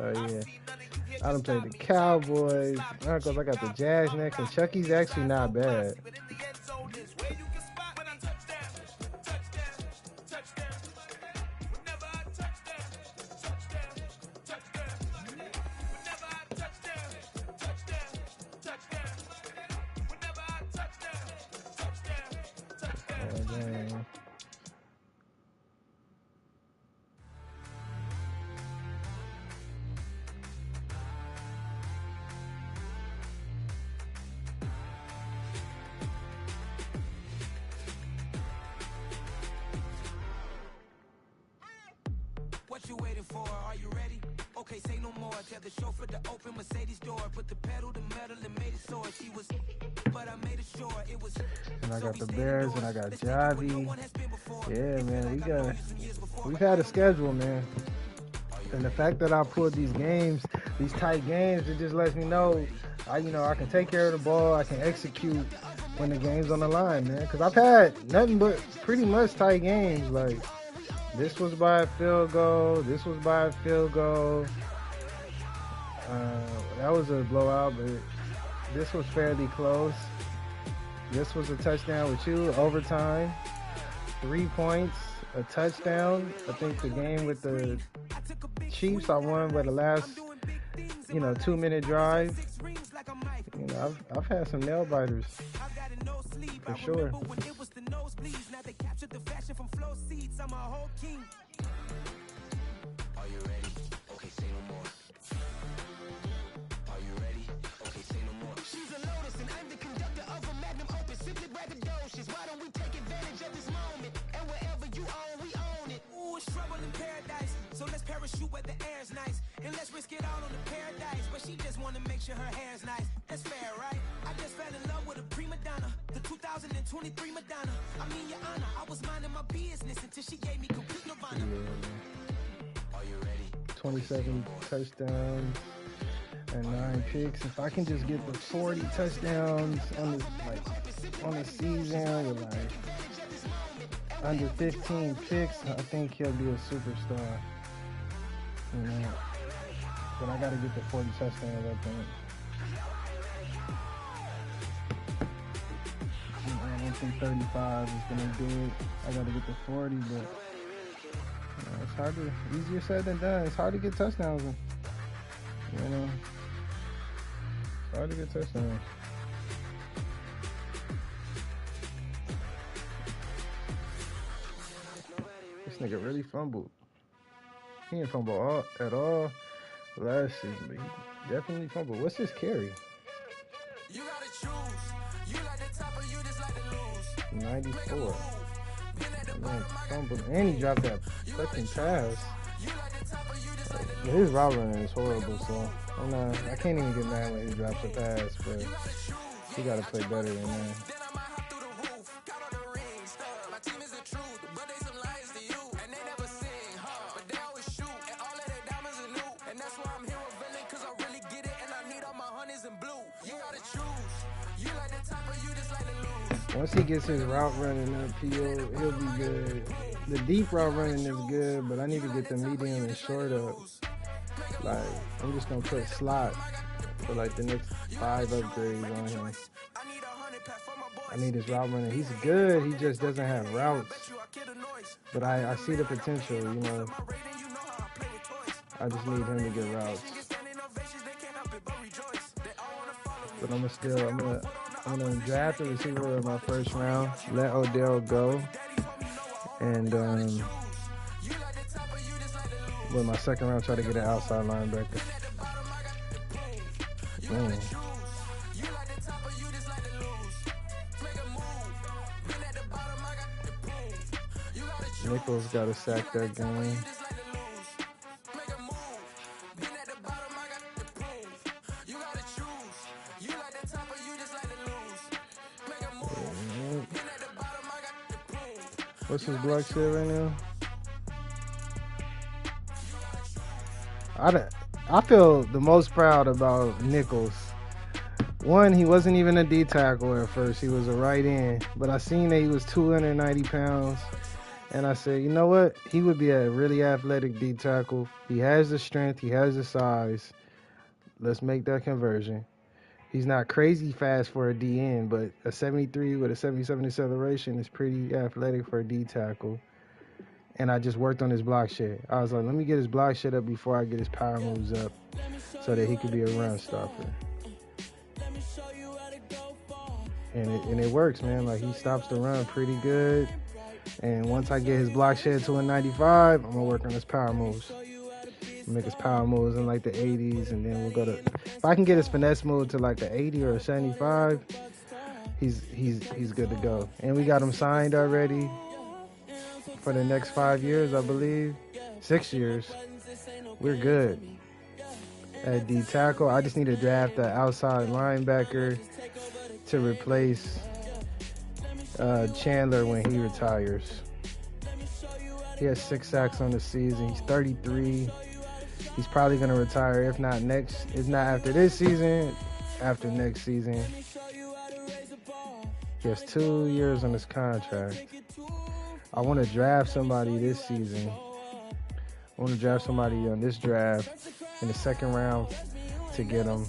Oh, yeah. I done played the Cowboys. Broncos, I got the Jazz next, and Chucky's actually not bad. What you waiting for? Are you ready? Okay, say no more. Tell the chauffeur to open Mercedes door. Put the pedal to metal and made it soar. She was, but I made it sure it was. And I got the Bears and I got Javi. Yeah, man, we've had a schedule, man. And the fact that I pulled these games, these tight games, it just lets me know, I can take care of the ball. I can execute when the game's on the line, man. Because I've had nothing but pretty much tight games. Like, this was by a field goal. This was by a field goal. That was a blowout, but this was fairly close. This was a touchdown with you, overtime. 3 points, a touchdown. I think the game with the Chiefs, I won by the last, 2-minute drive. I've had some nail biters, for sure. Are you ready? Okay, say no more. Are you ready? Okay, say no more. She's a lotus and I'm the conductor of a magnum opus. Simply braggadocious. Why don't we take advantage of this moment? And wherever you own, we own it. Ooh, it's trouble in paradise. So let's parachute where the air's nice. And let's risk it all on the paradise. But she just wanna make sure her hair's nice. That's fair, right? I just fell in love with a prima donna. The 2023 Madonna. I mean, Your Honor, I was minding my business until she gave me complete nirvana. Are you ready? 27 touchdowns and 9 picks. If I can just get the 40 touchdowns on the season with like under 15 picks, I think he'll be a superstar. You know, but I got to get the 40 touchdowns, I think. I don't think 35 is going to do it. I got to get the 40, but you know, it's hard to, easier said than done. It's hard to get touchdowns. You know, it's hard to get touchdowns. This nigga really fumbled. He didn't fumble at all last season, but he definitely fumbled. What's his carry? You gotta choose. You like the top or you just like to lose. 94. Man, fumbled. And he dropped that fucking pass. His route running is horrible, so I can't even get mad when he drops a pass, but he gotta play better than that. Once he gets his route running up, he'll be good. The deep route running is good, but I need to get the medium and short up. Like, I'm just gonna put slot for like the next 5 upgrades on him. I need his route running. He's good, he just doesn't have routes. But I see the potential, you know. I just need him to get routes. But I'm gonna draft a receiver in my first round, let Odell go, and with my second round, try to get an outside linebacker. Man. Nichols got to sack that game. What's his block shit right now? I feel the most proud about Nichols. One, he wasn't even a D tackle at first. He was a right end. But I seen that he was 290 pounds. And I said, you know what? He would be a really athletic D tackle. He has the strength. He has the size. Let's make that conversion. He's not crazy fast for a D end, but a 73 with a 77 acceleration is pretty athletic for a D tackle. And I just worked on his block shit. I was like, let me get his block shit up before I get his power moves up so that he could be a run stopper. And it works, man. Like, he stops the run pretty good. And once I get his block shit to a 95, I'm going to work on his power moves. Make his power moves in like the 80s, and then we'll go to, if I can get his finesse move to like the 80 or a 75, he's good to go. And we got him signed already for the next 5 years, I believe. 6 years. We're good. At D tackle, I just need to draft an outside linebacker to replace Chandler when he retires. He has 6 sacks on the season. He's 33. He's probably going to retire, if not after this season, after next season. He has 2 years on his contract. I want to draft somebody this season. I want to draft somebody on this draft in the second round to get him,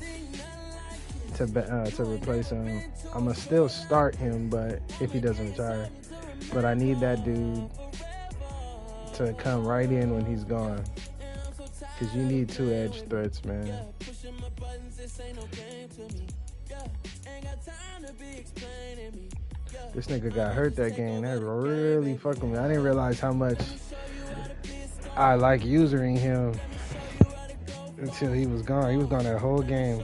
to replace him. I'm going to still start him, but if he doesn't retire. But I need that dude to come right in when he's gone. Because you need 2 edge threats, man. This nigga got hurt that game. That really fucked with me. I didn't realize how much I like usering him until he was gone. He was gone that whole game.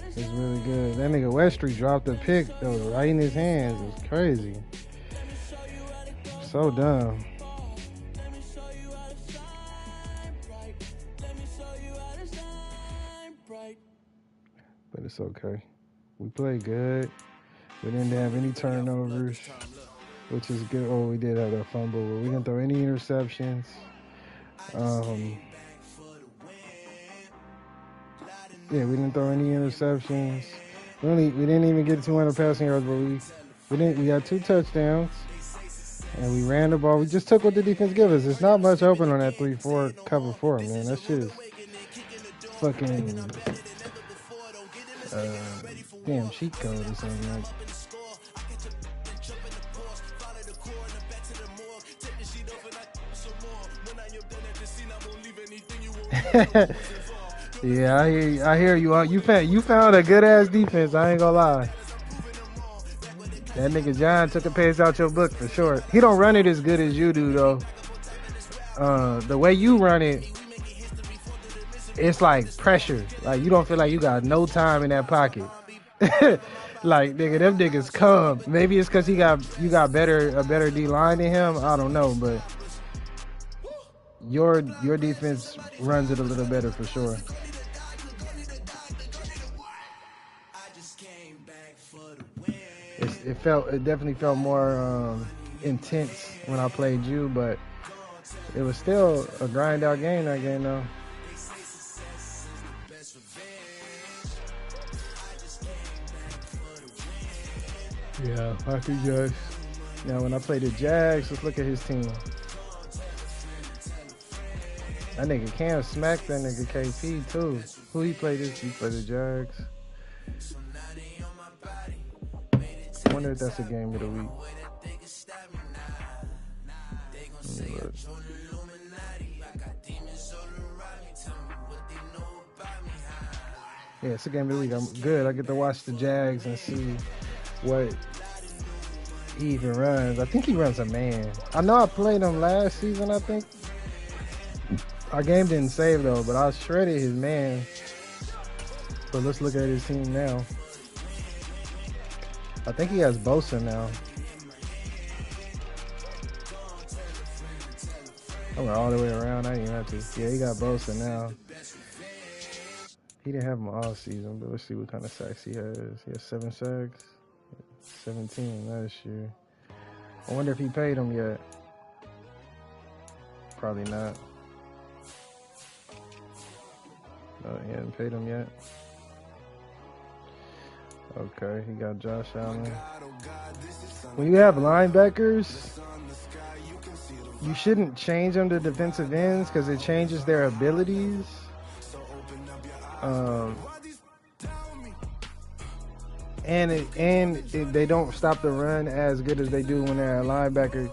It's really good. That nigga Westry dropped a pick that was right in his hands. It was crazy. So dumb. But it's okay. We played good. We didn't have any turnovers, which is good. Oh, we did have that fumble, but we didn't throw any interceptions. Yeah, we didn't throw any interceptions. We didn't even get 200 passing yards, but we got 2 touchdowns, and we ran the ball. We just took what the defense gave us. It's not much open on that 3-4 cover 4, man. That shit is fucking damn cheat code or something. Yeah, I hear you. You found a good ass defense. I ain't gonna lie. That nigga John took a page out your book for sure. He don't run it as good as you do though. The way you run it, it's like pressure. Like you don't feel like you got no time in that pocket. Like nigga, them niggas come. Maybe it's because you got a better D line than him. I don't know, but your defense runs it a little better for sure. It definitely felt more intense when I played you, but it was still a grind out game that game though. Yeah, I could judge. Now when I played the Jags, let's look at his team. That nigga Cam smacked that nigga KP too. Who he played this? He played the Jags. I wonder if that's a game of the week. Yeah, it's a game of the week. I'm good. I get to watch the Jags and see what he even runs. I think he runs a man. I know I played him last season, I think. Our game didn't save though, but I shredded his man. So let's look at his team now. I think he has Bosa now. I went all the way around. I didn't even have to. Yeah, he got Bosa now. He didn't have him all season, but let's see what kind of sacks he has. He has 7 sacks. 17 last year. I wonder if he paid him yet. Probably not. No, he hasn't paid him yet. Okay, he got Josh Allen. When you have linebackers, you shouldn't change them to defensive ends because it changes their abilities. They don't stop the run as good as they do when they're a linebacker.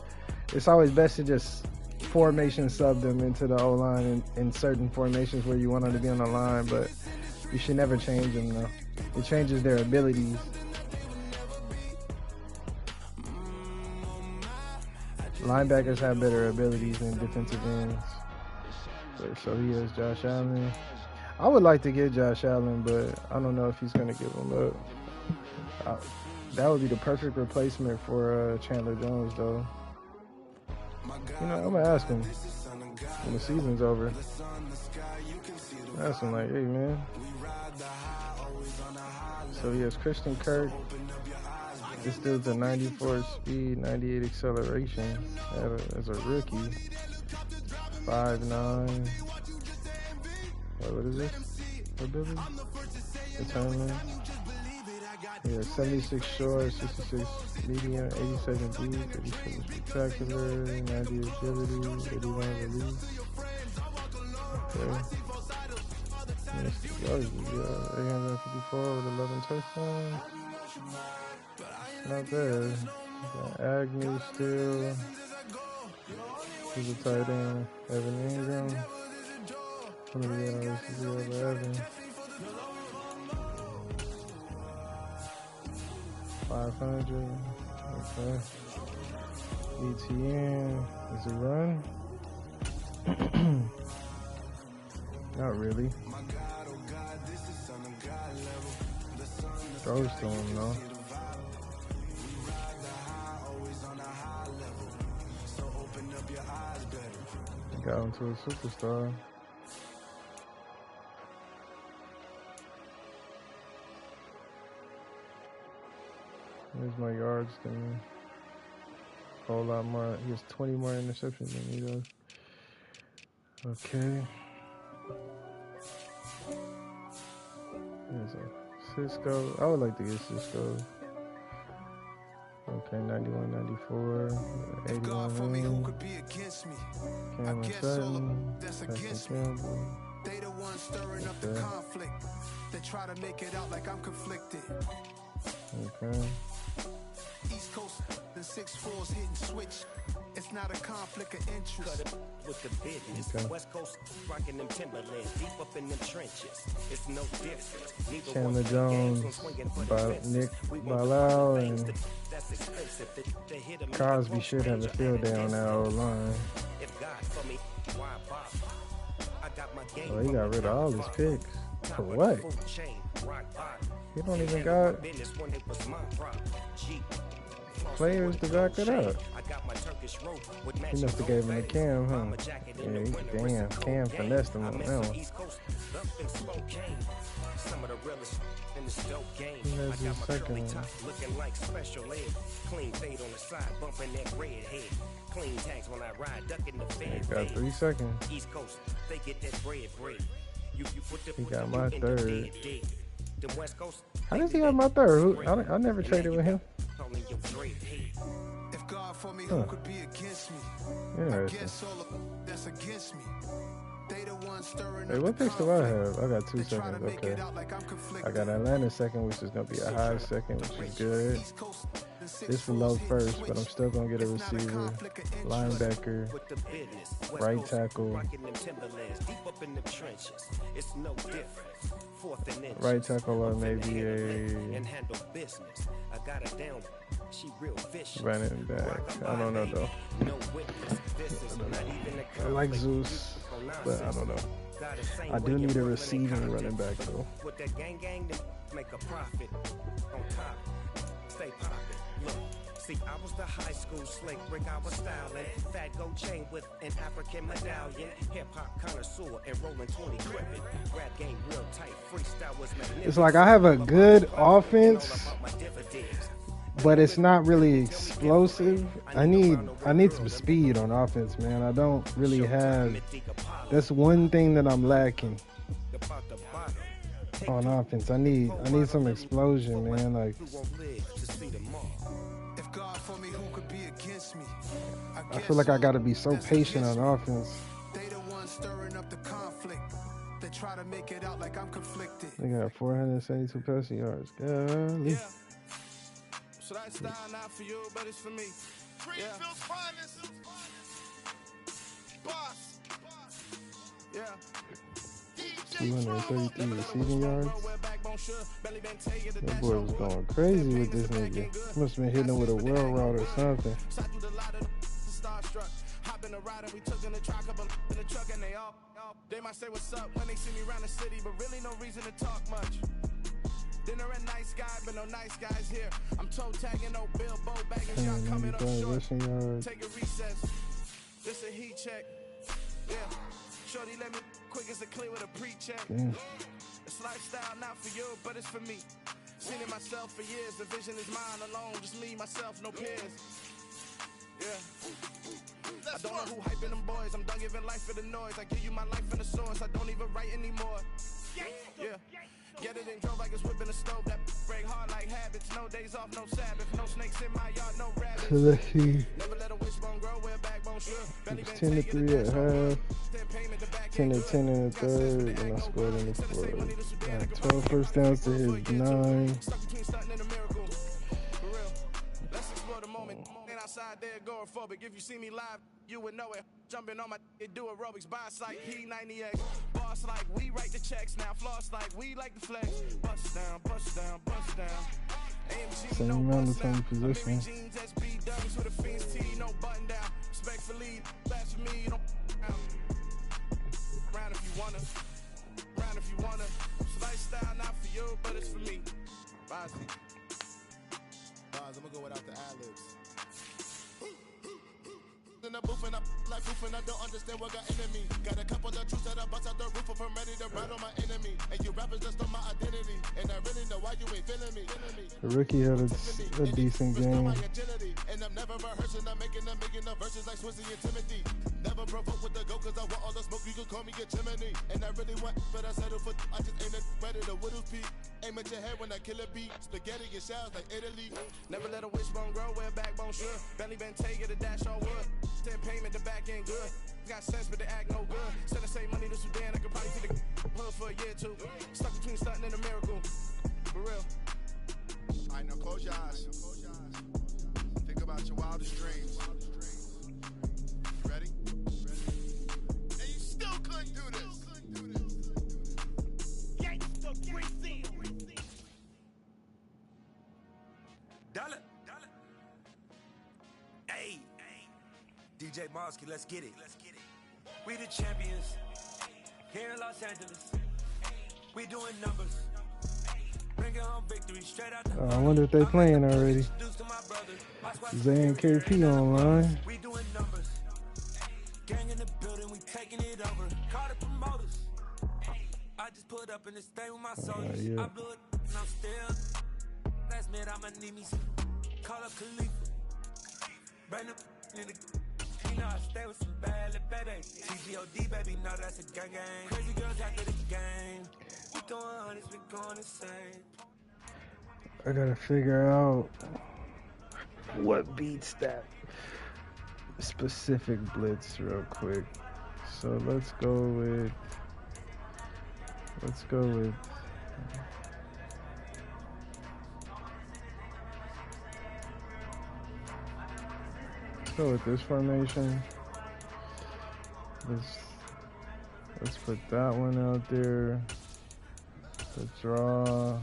It's always best to just formation sub them into the O-line in certain formations where you want them to be on the line, but you should never change them though. It changes their abilities. Linebackers have better abilities than defensive ends. So he is Josh Allen. I would like to get Josh Allen, but I don't know if he's going to give him up. That would be the perfect replacement for Chandler Jones, though. You know, I'm going to ask him when the season's over. Ask him like, hey, man. So he has Christian Kirk. This dude's a 94 speed, 98 acceleration as a rookie. 5'9". What is this? Ability? Determined. Yeah, 76 short, 66 medium, 87 deep, 87 spectacular, 90 agility, 81 release. Okay. Yards, 854 with 11 touchdowns. Not bad. Got Agnew still. He's a tight end. Evan Ingram. How many yards does he have, Evan? 500. Okay. ETN. Is it run? Not really. Throws to him, though. Got him to a superstar. Here's my yards thing. A whole lot more. He has 20 more interceptions than he does. Okay. Here's a Cisco. I would like to get Cisco. Okay, 91, 94, 81. Cameron Sutton, Paxton Campbell. They the ones stirring up the conflict. They try to make it out like I'm conflicted. Okay. East Coast, the 6'4s hitting switch. It's not a conflict of interest. With the business, Okay. West Coast rocking them Timberlands, deep up in them trenches. It's no difference. Neither Chandler one's Jones, games, swinging for the fences. Nick We won't Bilal, things and that's expensive. They hit 'em Cosby like should have a Ranger field and day on that old line. If God for me, why bother? I got my game. Oh, he got rid of all his picks. For what? He don't even got players to back it up. He must have gave him a Cam, huh? Yeah, Cam finessed him on that one. Some of the realest in this dope game. He has I his got my second curly one. top looking like special ed. Clean fade on the side, bumping that red head. Clean tags when I ride, ducking the fed. Got 3 seconds. East Coast, they get that bread. You put the He got put my the in the third. dead. Them West Coast, How does he have my third? I never traded with him. calling your dread head. If God for me, who could be against me? I Interesting. guess all of that's against me. They the ones stirring Hey, up what the picks do I conflict. have? I got 2 They try to seconds. make Okay. it out like I'm conflicted. I got Atlanta second, which is going to be a high second, which is good. East Coast, the This is low first, but I'm still going to get a receiver, linebacker, With the business, West right Coast, tackle, rocking them Timberlands, deep up in them trenches. It's no difference. Fourth and inches. right tackle, or I'm finna maybe handle and a handle business. I got her down. She real vicious. running back. I don't know, though. No witness. This is not even a I like conflict. Zeus, You on but I nonsense. don't know. Got the same I do way need a Brooklyn and receiving Compton. running back, though. With that gang, then make a profit on top. Stay poppin'. Look, see, I was the high school slick Rick. I was styling. Fat gold chain with an African medallion. Hip hop connoisseur and rolling 20 crippin'. Rap game real tight. Freestyle was magnificent. It's like I have a good offense, All about my dividends. but it's not really explosive. I need some speed on offense, man. I don't really have. That's one thing that I'm lacking About the bottom. on offense. I need some explosion, man. Like Who won't live to see tomorrow? If God for me, who could be against me? I feel like I got to be so patient on offense. They the ones stirring up the conflict. They try to make it out like I'm conflicted. They got 472 passing yards. Golly. So that style not for you, but it's for me. Greenfield's finest. Boss. Yeah. 233 receiving yards. That boy was going crazy with this nigga. Must have been hitting him with a world route or something. Hopping a ride and we took in the truck up in the truck and they might say what's up when they see me around the city, but really no reason to talk much. Dinner a nice guy, but no nice guys here. I'm toe tagging, no Bilbo bagging shot coming up 95 short. rushing yards. Take a recess. This a heat check. Yeah. Shorty let me quick as a clear with a pre-check. Damn. It's lifestyle not for you, but it's for me. Seen it myself for years. The vision is mine alone. Just me, myself, no peers. Yeah. I don't know who hyping them boys. I'm done giving life for the noise. I give you my life in the source. I don't even write anymore. Yeah. Get it and drove like it's whipping a stove. That break hard like habits. No days off, no Sabbath. No snakes in my yard, no rabbits. Let's see. Never let a wishbone grow where backbone should. Belly been 10 to taking 3 it at down, half. 10 10 to 10 in the third, and I scored in the fourth. Got 12 first downs to his 9. Stuck between stunting and a miracle. For real. Let's explore the moment. Ain't outside there agoraphobic. If you see me live, you would know it. Jumping on my do aerobics. Boss like P90X. Boss like we write the checks now. Floss like we like the flex. Bust down, bust down, bust down. AMG, Same no amount bust of time down. position. Jeans, SB dunks with a fiend's tee, no button down. Respectfully, that's for me. You don't round if you wanna. Round if you wanna. It's lifestyle not for you, but it's for me. Bozzy. Bars, I'm gonna go without the ad-libs. In the booth and I like roof and I don't understand what got into me. Got a couple of truths that I bust out the roof if I'm ready to ride on my enemy. And you rappers just on my identity. And I really know why you ain't feeling me. The rookie had a decent game. And I'm never rehearsing, I'm making the verses like Swizzy and Timothy. Never provoke with the go, cause I want all the smoke, you can call me a chimney. And I really want, but I settle for, I just ain't ready to Whittle's Peak. Aim at your head when I kill a beat. Spaghetti and shells like Italy. Never let a wishbone grow where a backbone should. Bentley Bentay, get a dash on wood. 10 payment, the back end good. Got sense, but the act no good. Instead of save money to Sudan, I could probably see the hood for a year or two. Stuck between stunting and a miracle. For real. Alright, now close your eyes. Think about your wildest dreams. You ready? And you still couldn't do this. Dollar. Hey, DJ Mosky, let's get it. We the champions here in Los Angeles. We doing numbers. Bringing home victory straight out the I wonder if they playing already. Zay and KP online. We doing numbers. Gang in the building, we taking it over. Call the promoters. I just put up in this thing with my soldiers. Yeah. I blew it and I'm still. Last minute I'ma need me some. Call up Khalifa. Bring them in the. You know I stay with some bad little baby. TGOD baby, know that's a gang gang. Crazy girls after the game. We throwing hundreds, we going insane. I gotta figure out what beats that specific blitz real quick. So let's go with this formation. Let's put that one out there. The draw.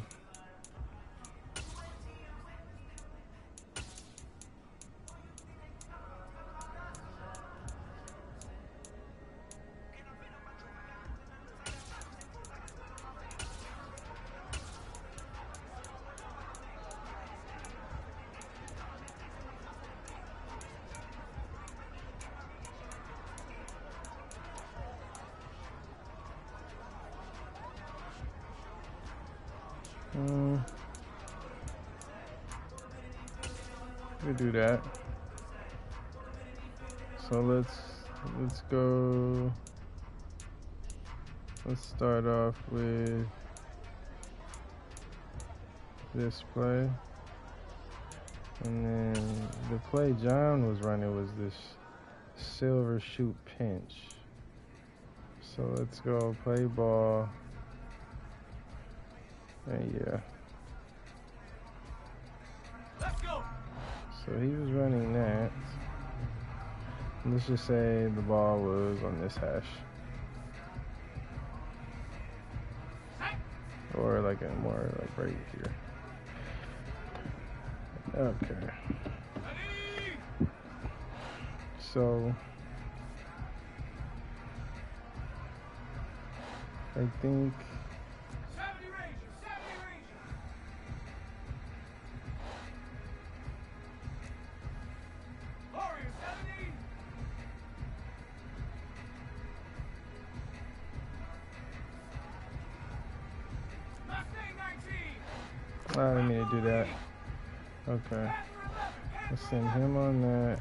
We do that. So let's go. Let's start off with this play, and then the play John was running was this silver shoot pinch. So let's go play ball. And yeah. Let's go. So he was running that. Let's just say the ball was on this hash. Or like more like right here. Okay. So I think I didn't mean to do that. Okay. Let's send him on that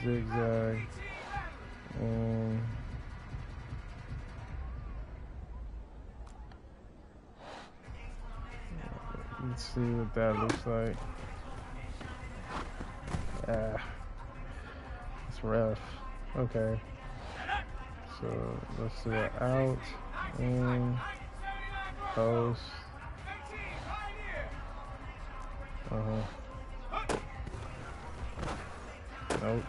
zigzag. And let's see what that looks like. It's rough. Okay. So let's do it out and post. Nope.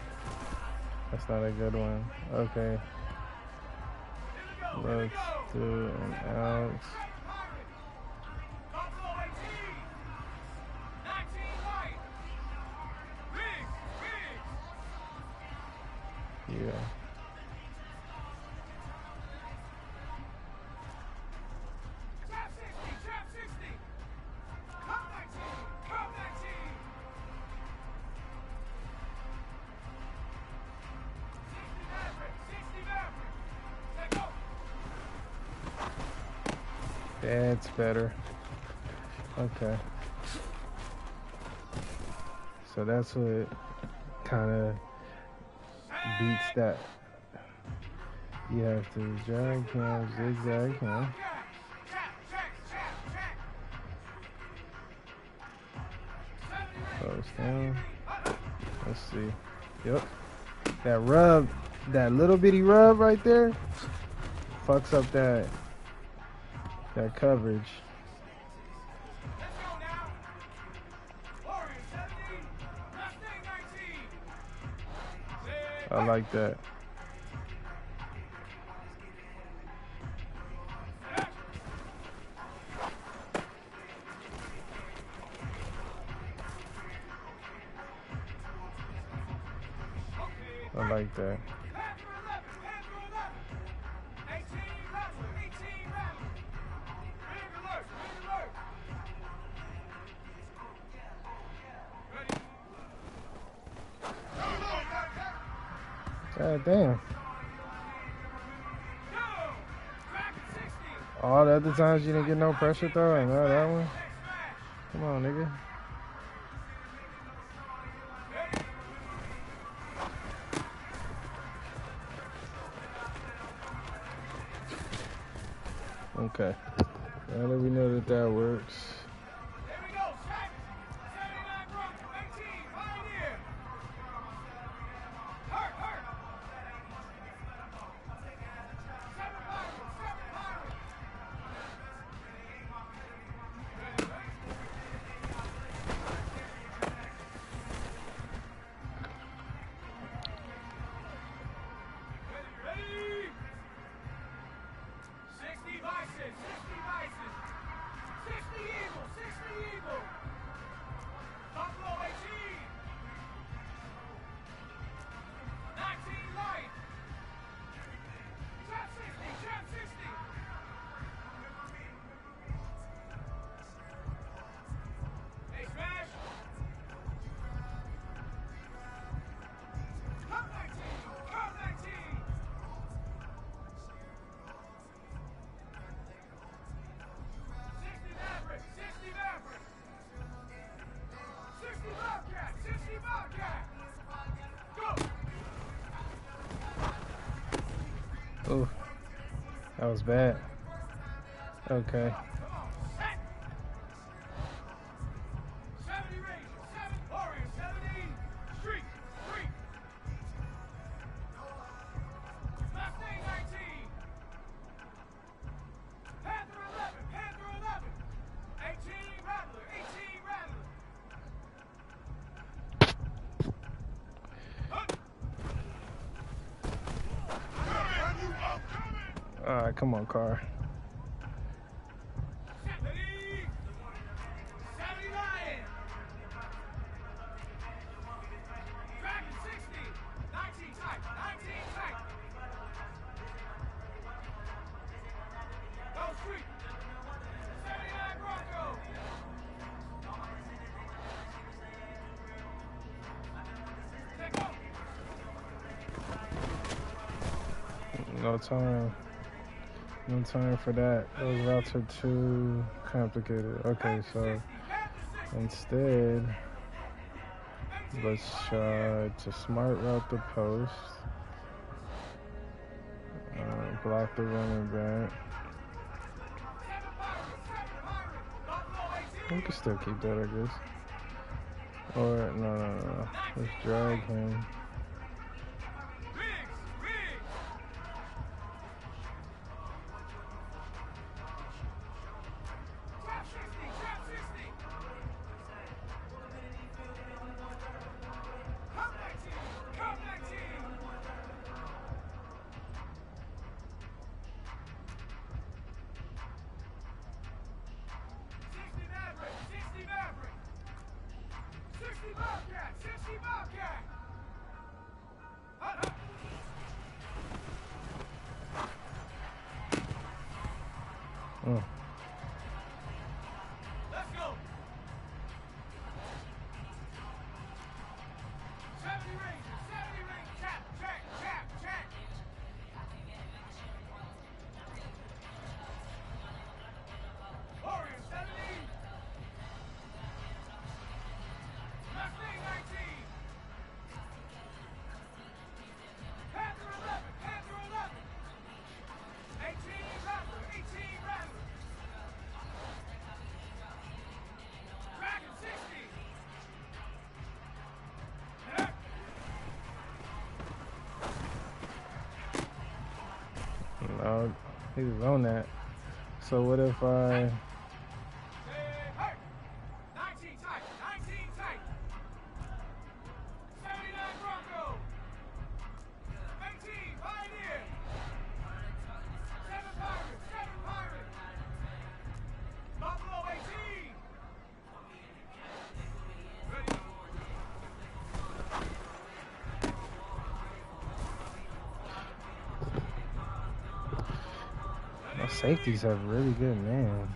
That's not a good one. Okay. Let's do an out. Yeah. That's better. Okay. So that's what kind of beats that. You have to drag him, zigzag him. Close down. Let's see. Yep. That rub, that little bitty rub right there, fucks up that coverage. I like that. I like that. God damn. All the other times you didn't get no pressure throw, and now that one? Come on, nigga. Okay. Now that we know that that works. Oh, that was bad. Okay. All right, come on, Carr. No time. No time for that. Those routes are too complicated. Okay, so instead, let's try to smart route the post. Block the running back. We can still keep that, I guess. Or, no. Let's drag him. He was on that. So what if I... My safeties have really good man.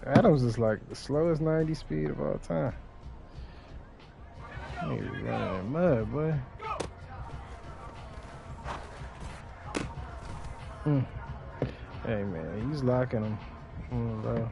Adams is like the slowest 90 speed of all time. He was running in mud, boy. Hey, man, he's locking him. Low.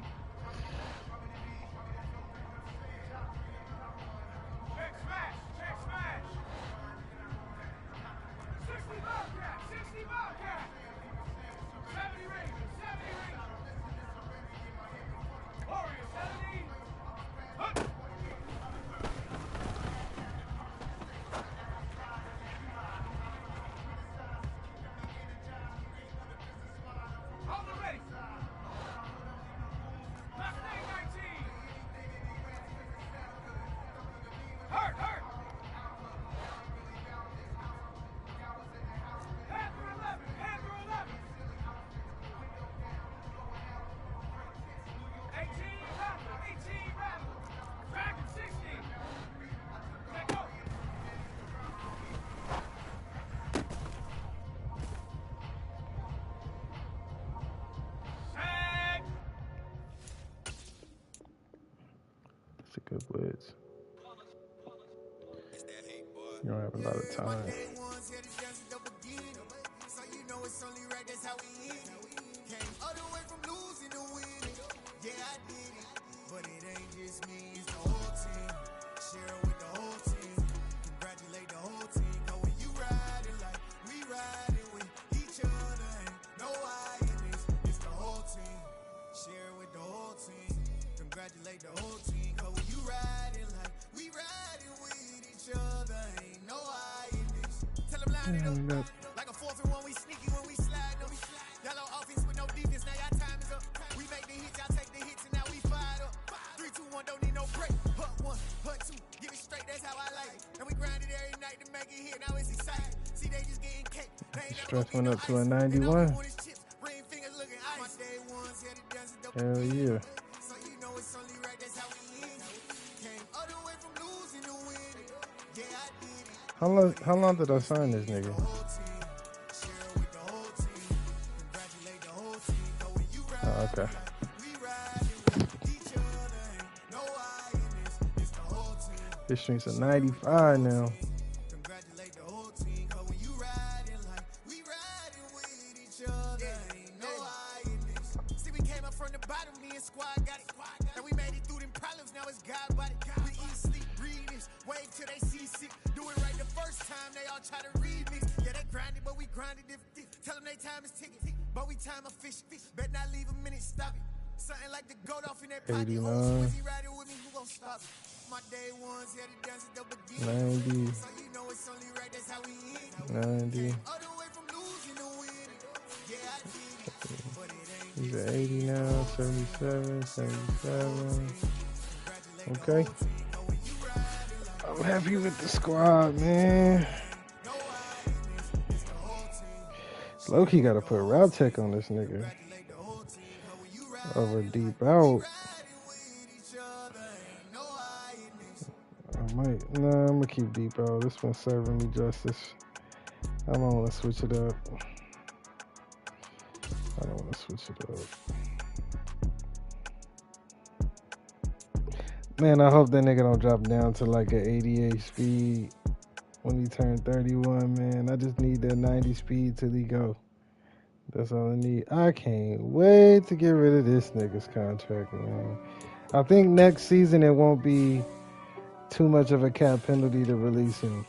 That's a good blitz. You don't have a lot of time. Congratulate the whole team, cause when you riding like we riding with each other, ain't no I in this. Tell them line it up, like a 4th and 1, we sneaky when we slide them. Yellow offense with no defense, now y'all time is up. We make the hits, y'all take the hits, and now we fired up. 3, 2, 1, don't need no break. Hut 1, hut 2, give it straight, that's how I like it. And we grind it every night to make it hit, now it's exciting. See, they just getting cake. Stress went up to a 91. Hell yeah. How long did I sign this nigga? Oh, okay. This street's a 95 now. He's at 80 now, 77, 77. Okay. I'm happy with the squad, man. Low-key got to put route tech on this nigga. Over deep out. I'm going to keep deep out. This one's serving me justice. I'm going to switch it up. I don't I'll switch it up. Man, I hope that nigga don't drop down to like an 88 speed when he turned 31, man. I just need that 90 speed till he go. That's all I need. I can't wait to get rid of this nigga's contract, man. I think next season it won't be too much of a cap penalty to release him.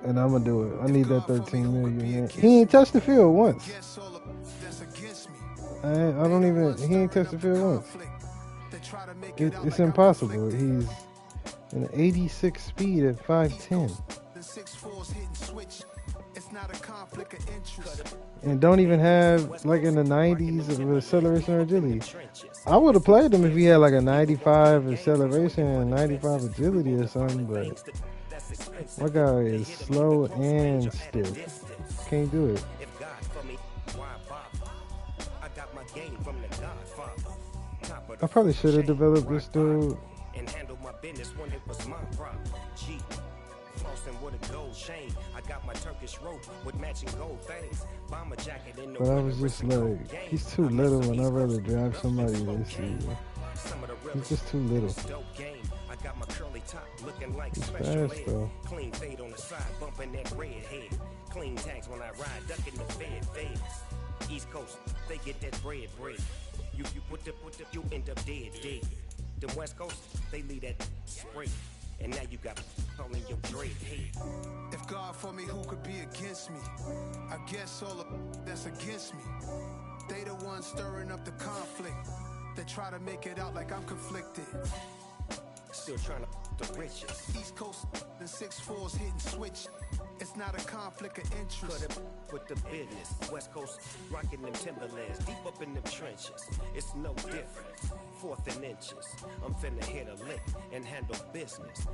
And I'm gonna do it. I need that 13 million, man. He ain't touched the field once. I don't even. He ain't touched the field once. It's impossible. He's an 86 speed at 5'10". And don't even have like in the 90s of acceleration or agility. I would have played him if he had like a 95 acceleration and 95 agility or something, but my guy is slow and stiff. Can't do it. I probably should have developed this dude. And handle my business when it was my problem. G, flossing with a gold chain. I got my Turkish rope with matching gold things. Bomber jacket in the But I was just like, he's too little and I'd rather draft somebody this season. He's just too little. I got my curly top looking like He's special fast ed. though. Clean fade on the side, bumping that red head. Clean tags when I ride, ducking the feds. East Coast, they get that bread. You put the, you end up dead. The West Coast, they leave that spray. And now you got calling your dread head. If God for me, who could be against me? I guess all of that's against me. They the ones stirring up the conflict. They try to make it out like I'm conflicted. Still trying to the riches. East Coast, the 6'4s hitting switch. It's not a conflict of interest. Cut it with the business. West Coast rocking them Timberlands, deep up in them trenches. It's no different. 4th and inches. I'm finna hit a lick and handle business.